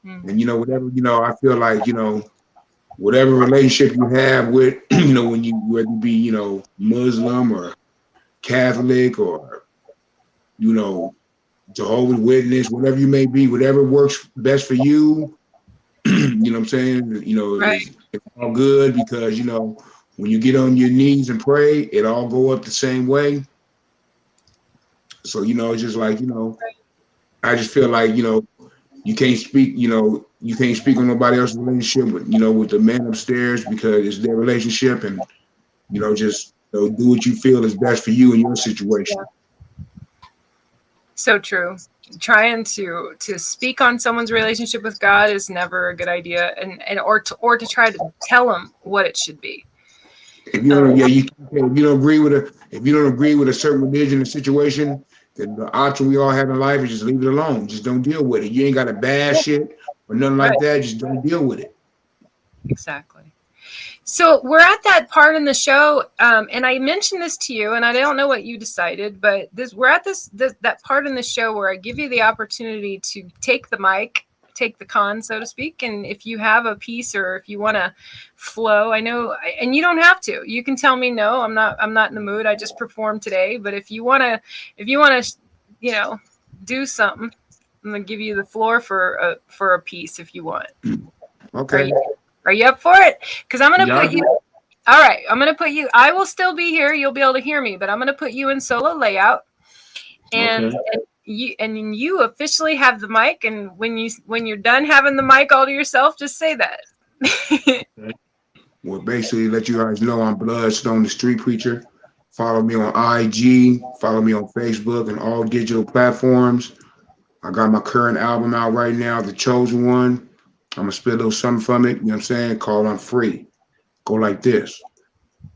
And, you know, whatever, you know, I feel like, you know, whatever relationship you have with, you know, when you, whether you be, you know, Muslim or Catholic or, you know, Jehovah's Witness, whatever you may be, whatever works best for you, you know what I'm saying? You know, it's all good, because, you know, when you get on your knees and pray, it all go up the same way. So, you know, it's just like, you know, I just feel like, you know, you can't speak, you know, you can't speak on nobody else's relationship with, you know, with the man upstairs, because it's their relationship, and, you know, just, you know, do what you feel is best for you in your situation. So true. Trying to speak on someone's relationship with God is never a good idea, and or to try to tell them what it should be. If you don't, if you don't agree with a certain religion or situation, then the option we all have in life is just leave it alone. Just don't deal with it. You ain't got to bash it or nothing like that. Just don't deal with it. Exactly. So we're at that part in the show, and I mentioned this to you, and I don't know what you decided, but we're at that part in the show where I give you the opportunity to take the mic, take the con, so to speak. And if you have a piece or if you want to flow, I know, and you don't have to. You can tell me no, I'm not in the mood. I just performed today. But if you want to, you know, do something, I'm gonna give you the floor for a piece if you want. Okay. Are you up for it? Because I'm gonna put you. Y'all All right, I'm gonna put you. I will still be here. You'll be able to hear me, but I'm gonna put you in solo layout, and Okay. you officially have the mic. And when you're done having the mic all to yourself, just say that. Well, basically, let you guys know I'm Bloodstone, the street preacher. Follow me on IG, follow me on Facebook and all digital platforms. I got my current album out right now, The Chosen One. I'm gonna spit a little something from it, you know what I'm saying? Called I'm Free. Go like this.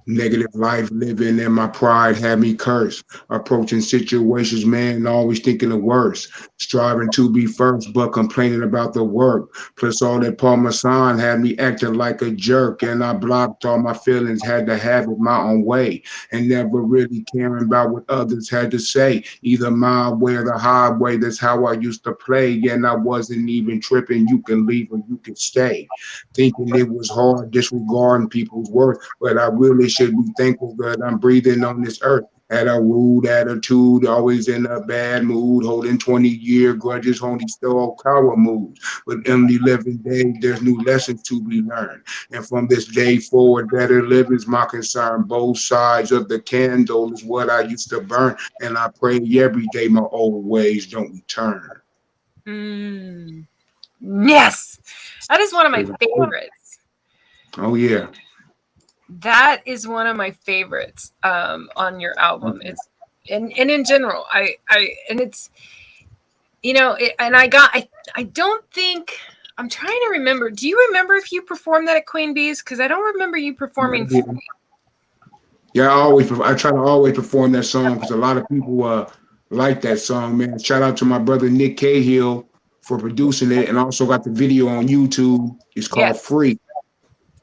Negative life living and my pride had me cursed. Approaching situations, man, always thinking the worst. Striving to be first, but complaining about the work. Plus all that Parmesan had me acting like a jerk. And I blocked all my feelings, had to have it my own way. And never really caring about what others had to say. Either my way or the highway, that's how I used to play. And I wasn't even tripping, you can leave or you can stay. Thinking it was hard, disregarding people's worth. But I really should be thankful that I'm breathing on this earth. Had a rude attitude, always in a bad mood, holding 20-year grudges, only still coward moves. But in the living day, there's new lessons to be learned. And from this day forward, better live is my concern. Both sides of the candle is what I used to burn. And I pray every day my old ways don't return. Yes, that is one of my favorites. Oh, yeah. That is one of my favorites on your album. It's and in general, I and it's, you know, I don't think, I'm trying to remember. Do you remember if you performed that at Queen Bee's? Because I don't remember you performing. Yeah, I try to always perform that song because a lot of people like that song, man. Shout out to my brother Nick Cahill for producing it, and also got the video on YouTube. It's called Free.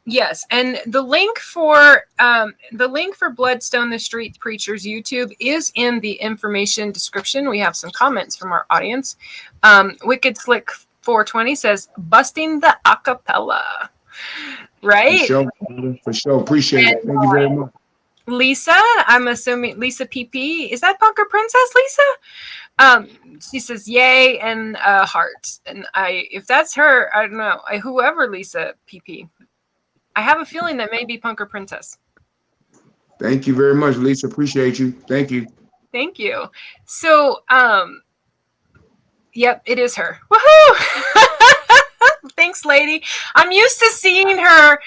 Yes, and the link for Bloodstone the Street Preacher's YouTube is in the information description. We have some comments from our audience. Wicked Slick 420 says, "Busting the acapella." Right? For sure. Appreciate it. Thank you very much. Lisa, I'm assuming Lisa PP. Is that Bunker Princess, Lisa? She says, "Yay," and heart. And if that's her, I don't know. Whoever Lisa PP. I have a feeling that may be Punker Princess. Thank you very much, Lisa. Appreciate you. Thank you. Thank you. So, yep, it is her. Woohoo! Thanks, lady. I'm used to seeing her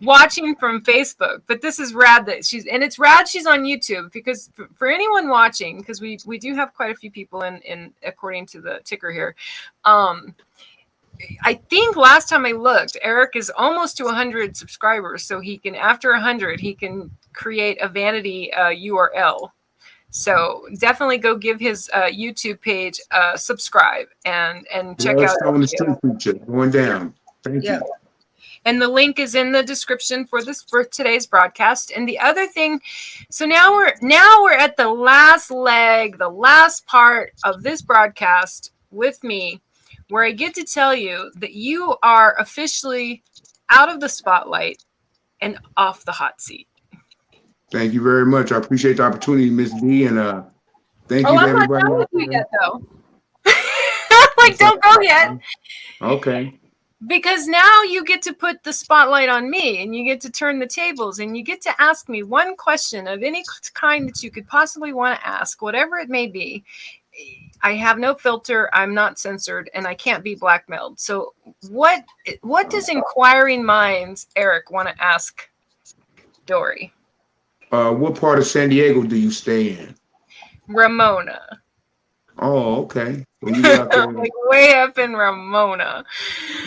watching from Facebook, but this is rad that it's rad she's on YouTube, because for anyone watching, because we do have quite a few people in according to the ticker here. I think last time I looked, Eric is almost to 100 subscribers. So he can, after 100, he can create a vanity URL. So definitely go give his YouTube page subscribe and check out. On the street preacher going down. Thank you. And the link is in the description for today's broadcast. And the other thing, so now we're at the last leg, the last part of this broadcast with me, where I get to tell you that you are officially out of the spotlight and off the hot seat. Thank you very much. I appreciate the opportunity, Miss D, and thank you to everybody. I'm not done with you yet, though. Like, don't go yet. Okay. Because now you get to put the spotlight on me, and you get to turn the tables, and you get to ask me one question of any kind that you could possibly want to ask, whatever it may be. I have no filter. I'm not censored, and I can't be blackmailed. So what does inquiring minds, Eric, want to ask Dory? What part of San Diego do you stay in? Ramona. Oh, okay. So you got like way up in Ramona.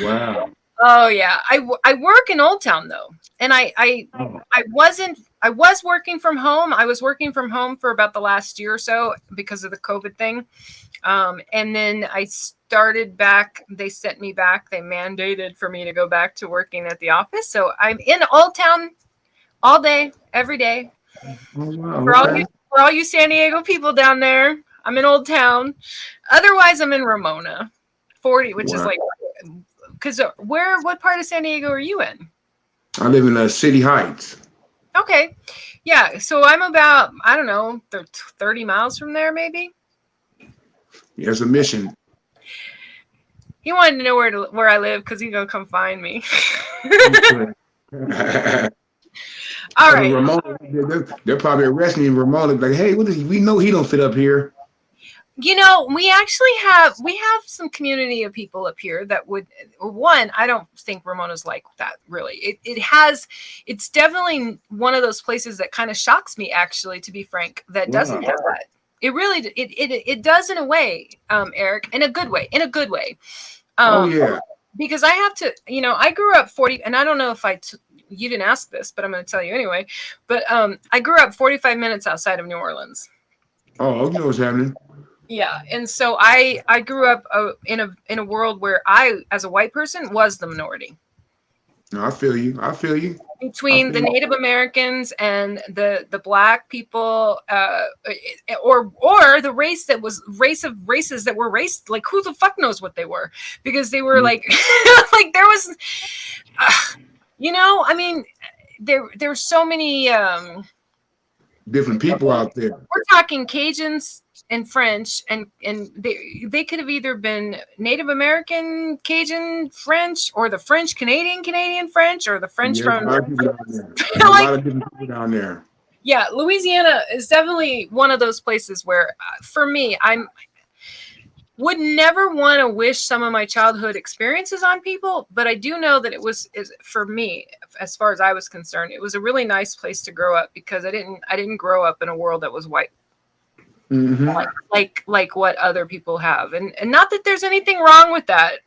Wow. Oh yeah. I work in Old Town though. And I was working from home. I was working from home for about the last year or so because of the COVID thing. And then I started back. They sent me back. They mandated for me to go back to working at the office. So I'm in Old Town all day, every day. Oh, wow. For all you San Diego people down there, I'm in Old Town. Otherwise, I'm in Ramona, 40, which is like because what part of San Diego are you in? I live in City Heights. Okay. Yeah. So I'm about, I don't know, 30 miles from there, maybe. Yeah, it's a mission. He wanted to know where I live because he's going to come find me. All right. Ramona, they're probably arresting him. Ramona, like, hey, what is he? We know he don't fit up here. You know, we have some community of people up here that would, one, I don't think Ramona's like that, really. It's definitely one of those places that kind of shocks me, actually, to be frank, that doesn't have that. It really, it does in a way, Eric, in a good way. Oh, yeah. Because I have to, I grew up 40, and I don't know if you didn't ask this, but I'm going to tell you anyway. But I grew up 45 minutes outside of New Orleans. Oh, you know what's happening. Yeah, and so I grew up in a world where I, as a white person, was the minority. No, I feel you. Between the Native Americans and the black people, or the race that was races that were race, like who the fuck knows what they were, because they were like like there was, I mean, there's so many different people out there. We're talking Cajuns and French, and they could have either been Native American Cajun French, or the French Canadian French, or the French from a lot of different people down there. Yeah, Louisiana is definitely one of those places where, for me, would never want to wish some of my childhood experiences on people, but I do know that for me, as far as I was concerned, it was a really nice place to grow up, because I didn't grow up in a world that was white. Mm-hmm. Like what other people have, and not that there's anything wrong with that.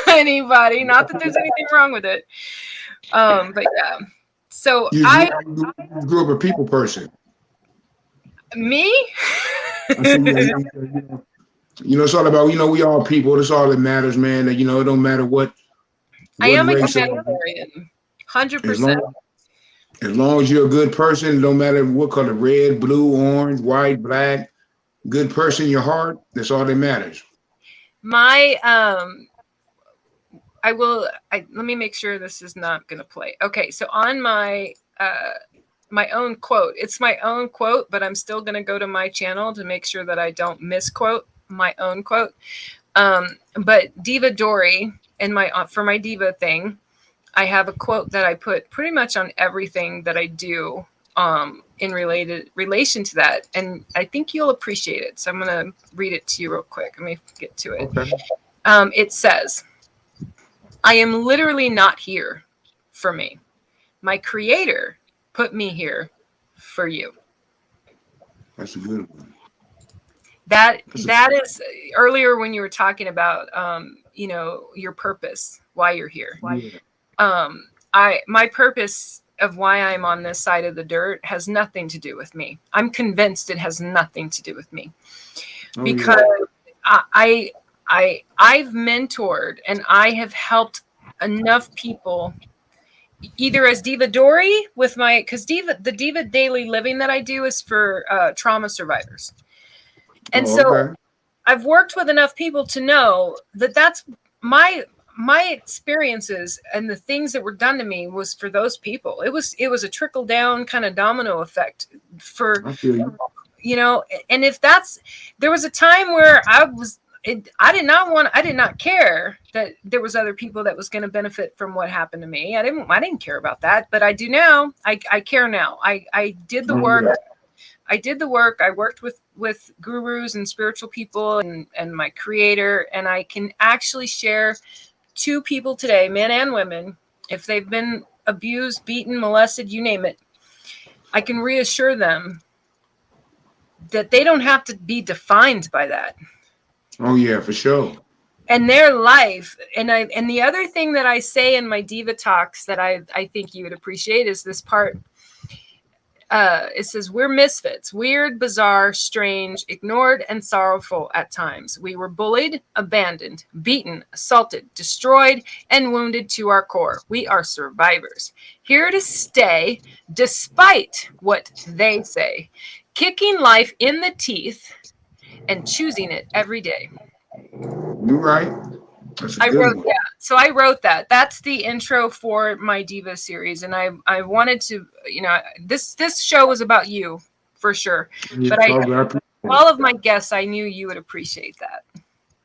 Anybody, not that there's anything wrong with it. But yeah. So I grew up a people person. Me? It's all about, we all people. That's all that matters, man. That, it don't matter what I am a humanitarian, 100%. As long as you're a good person, it don't matter what color, red, blue, orange, white, black. Good person, your heart, that's all that matters. Let me make sure this is not going to play. Okay, so on my own quote, it's my own quote, but I'm still going to go to my channel to make sure that I don't misquote my own quote. But Diva Dory, for my diva thing, I have a quote that I put pretty much on everything that I do in relation to that, and I think you'll appreciate it. So I'm going to read it to you real quick. Let me get to it. Okay. It says, "I am literally not here for me. My creator put me here for you." That's a good one. That is earlier when you were talking about your purpose, why you're here. My purpose of why I'm on this side of the dirt has nothing to do with me. I'm convinced it has nothing to do with me, because I've mentored and I have helped enough people, either as Diva Dory because the Diva Daily Living that I do is for trauma survivors. And so I've worked with enough people to know that that's my experiences, and the things that were done to me was for those people. It was a trickle down kind of domino effect for, and if there was a time where I did not care that there was other people that was going to benefit from what happened to me. I didn't care about that, but I do now. I care now. I did the work. Yeah. I did the work. I worked with gurus and spiritual people and my creator, and I can actually share to people today, men and women, if they've been abused, beaten, molested, you name it, I can reassure them that they don't have to be defined by that. Oh yeah, for sure. And their life, and the other thing that I say in my diva talks that I think you would appreciate is this part. It says, "We're misfits, weird, bizarre, strange, ignored, and sorrowful at times. We were bullied, abandoned, beaten, assaulted, destroyed, and wounded to our core. We are survivors, here to stay, despite what they say, kicking life in the teeth and choosing it every day." You're right. So I wrote that. That's the intro for my Diva series, and I wanted to, this show was about you for sure. Yeah, But it's all good. I appreciate it. all of my guests, I knew you would appreciate that.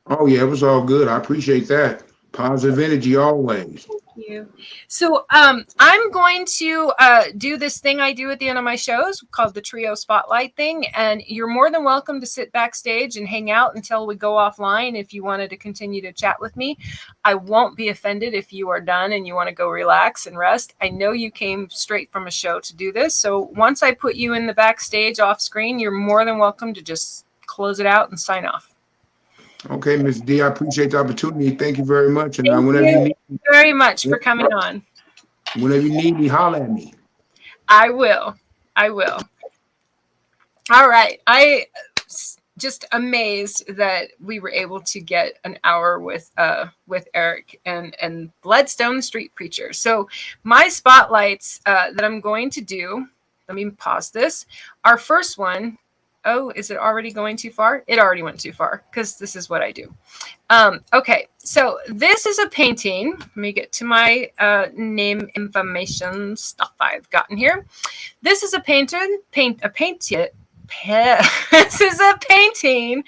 Oh yeah, it was all good. I appreciate that. Positive energy always. You. So I'm going to do this thing I do at the end of my shows called the Trio Spotlight thing, and you're more than welcome to sit backstage and hang out until we go offline if you wanted to continue to chat with me. I won't be offended if you are done and you want to go relax and rest. I know you came straight from a show to do this, so once I put you in the backstage off screen, you're more than welcome to just close it out and sign off. Okay, Ms. D, I appreciate the opportunity. Thank you very much. And Thank whenever you you need me, very much for coming on. whenever you need me, holler at me. I will. All right. I just amazed that we were able to get an hour with Erick and Bloodstone, the Street Preacher. So my spotlights that I'm going to do, let me pause this. Our first one, oh, is it already going too far? It already went too far because this is what I do. Okay, so this is a painting. Let me get to my name information stuff I've gotten here. This is a this is a painting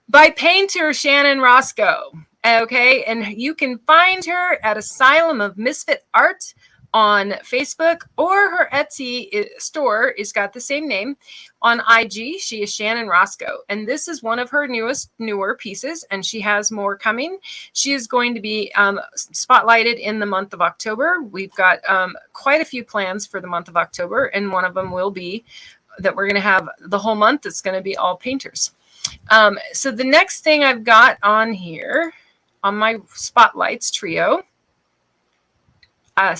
by painter Shannon Roscoe. Okay, and you can find her at Asylum of Misfit Art on Facebook, or her Etsy store is got the same name. On IG, she is Shannon Roscoe, and this is one of her newer pieces, and she has more coming. She is going to be spotlighted in the month of October. We've got quite a few plans for the month of October, and one of them will be that we're going to have the whole month. It's going to be all painters. So the next thing I've got on here on my spotlights trio, I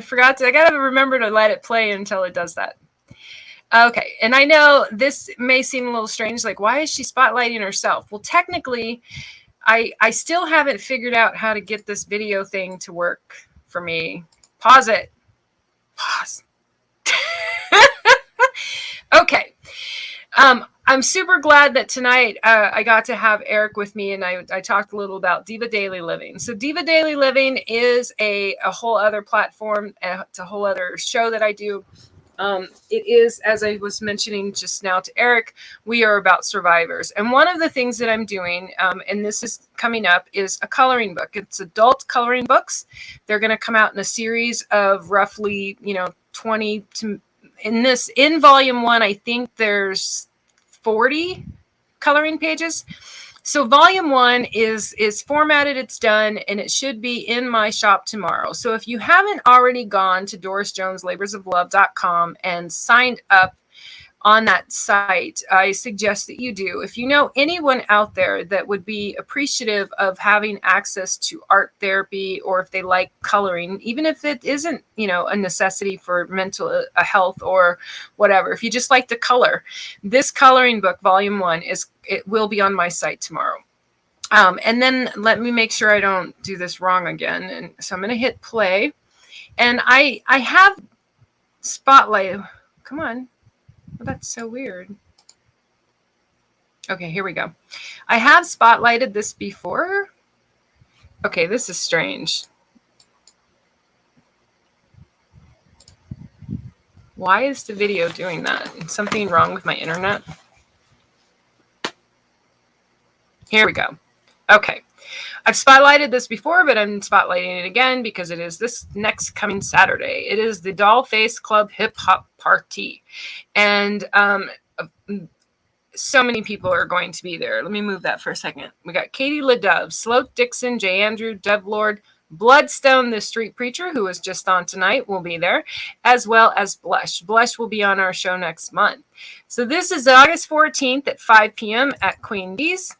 forgot to, I got to remember to let it play until it does that. Okay. And I know this may seem a little strange. Like, why is she spotlighting herself? Well, technically, I still haven't figured out how to get this video thing to work for me. Pause it. Pause. Okay. I'm super glad that tonight I got to have Erick with me, and I talked a little about Diva Daily Living. So Diva Daily Living is a whole other platform. It's a whole other show that I do. It is, as I was mentioning just now to Erick, we are about survivors. And one of the things that I'm doing, and this is coming up, is a coloring book. It's adult coloring books. They're going to come out in a series of roughly, 20 to, in volume 1, I think there's 40 coloring pages. So volume 1 is formatted, it's done, and it should be in my shop tomorrow. So if you haven't already gone to DorisJonesLaborsOfLove.com and signed up on that site, I suggest that you do. If you know anyone out there that would be appreciative of having access to art therapy, or if they like coloring, even if it isn't, a necessity for mental health or whatever, if you just like to color, this coloring book, volume 1, it will be on my site tomorrow. And then let me make sure I don't do this wrong again. And so I'm going to hit play, and I have spotlight. Come on. Well, that's so weird. Okay, here we go. I have spotlighted this before. Okay, this is strange. Why is the video doing that? Something wrong with my internet? Here we go. Okay. I've spotlighted this before, but I'm spotlighting it again because it is this next coming Saturday. It is the Dollface Club Hip Hop Party. And so many people are going to be there. Let me move that for a second. We got Katie LaDove, Sloat Dixon, J. Andrew, Dev Lord, Bloodstone, the Street Preacher, who was just on tonight, will be there, as well as Blush. Blush will be on our show next month. So this is August 14th at 5 p.m. at Queen Bee's.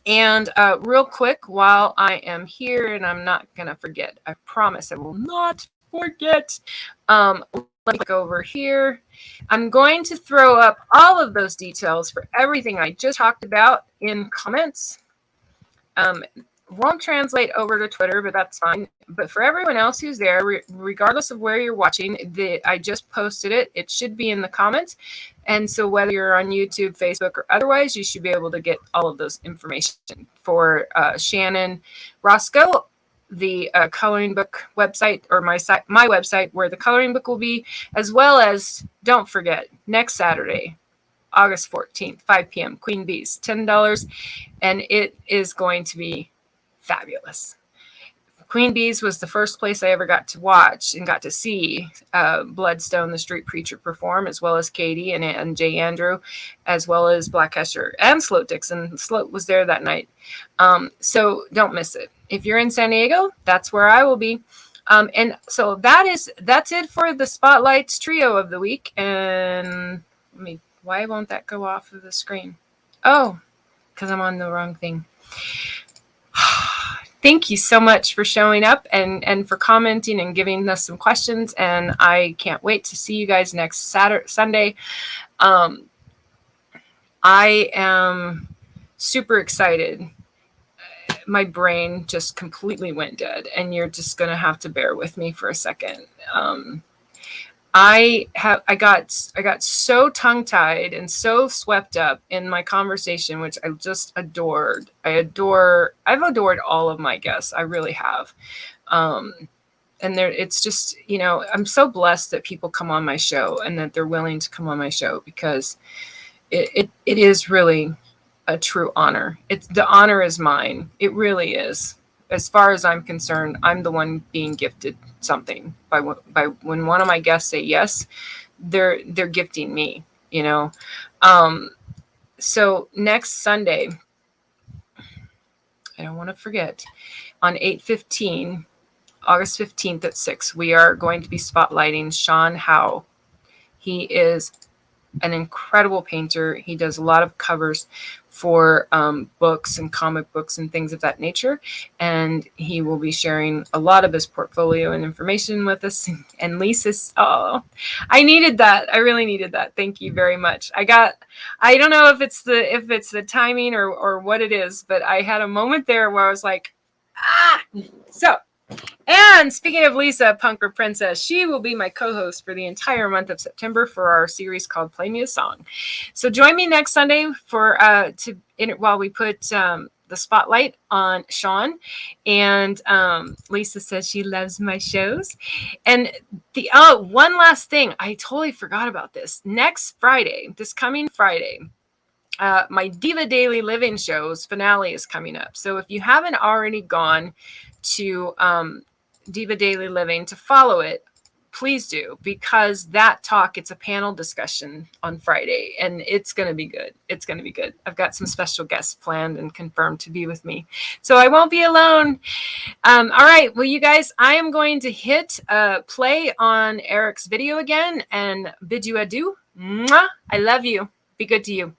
And real quick, while I am here, and I'm not going to forget, I promise I will not forget. Let me go over here. I'm going to throw up all of those details for everything I just talked about in comments. won't translate over to Twitter, but that's fine. But for everyone else who's there, regardless of where you're watching, I just posted it. It should be in the comments. And so whether you're on YouTube, Facebook, or otherwise, you should be able to get all of those information. For Shannon Roscoe, the coloring book website, or my website where the coloring book will be, as well as, don't forget, next Saturday, August 14th, 5 p.m., Queen Bees, $10, and it is going to be fabulous. Queen Bees was the first place I ever got to watch and got to see Bloodstone, the street preacher, perform, as well as Katie and Jay Andrew, as well as Black Hesher and Sloat Dixon. Sloat was there that night. So don't miss it. If you're in San Diego, that's where I will be. And so that's it for the Spotlights trio of the week. And why won't that go off of the screen? Oh, because I'm on the wrong thing. Thank you so much for showing up and for commenting and giving us some questions. And I can't wait to see you guys next Sunday. I am super excited. My brain just completely went dead, and you're just going to have to bear with me for a second. I got so tongue-tied and so swept up in my conversation, which I just adored. I've adored all of my guests. I really have. And it's just, I'm so blessed that people come on my show and that they're willing to come on my show, because it is really a true honor. The honor is mine. It really is. As far as I'm concerned, I'm the one being gifted something by when one of my guests say yes, they're gifting me, So next Sunday, I don't want to forget, on 8/15, August 15th at 6, we are going to be spotlighting Sean Howe. He is an incredible painter. He does a lot of covers for books and comic books and things of that nature. And he will be sharing a lot of his portfolio and information with us. And Lisa's, I needed that. I really needed that. Thank you very much. I don't know if it's the timing or what it is, but I had a moment there where I was like, so. And speaking of Lisa, Punker Princess, she will be my co-host for the entire month of September for our series called Play Me a Song. So join me next Sunday while we put the spotlight on Sean. And Lisa says she loves my shows. And one last thing, I totally forgot about this. This coming Friday, my Diva Daily Living show's finale is coming up. So if you haven't already gone to Diva Daily Living to follow it, please do, because it's a panel discussion on Friday, and it's going to be good. It's going to be good. I've got some special guests planned and confirmed to be with me, so I won't be alone. All right, well, you guys, I am going to hit play on Erick's video again and bid you adieu. Mwah! I love you. Be good to you.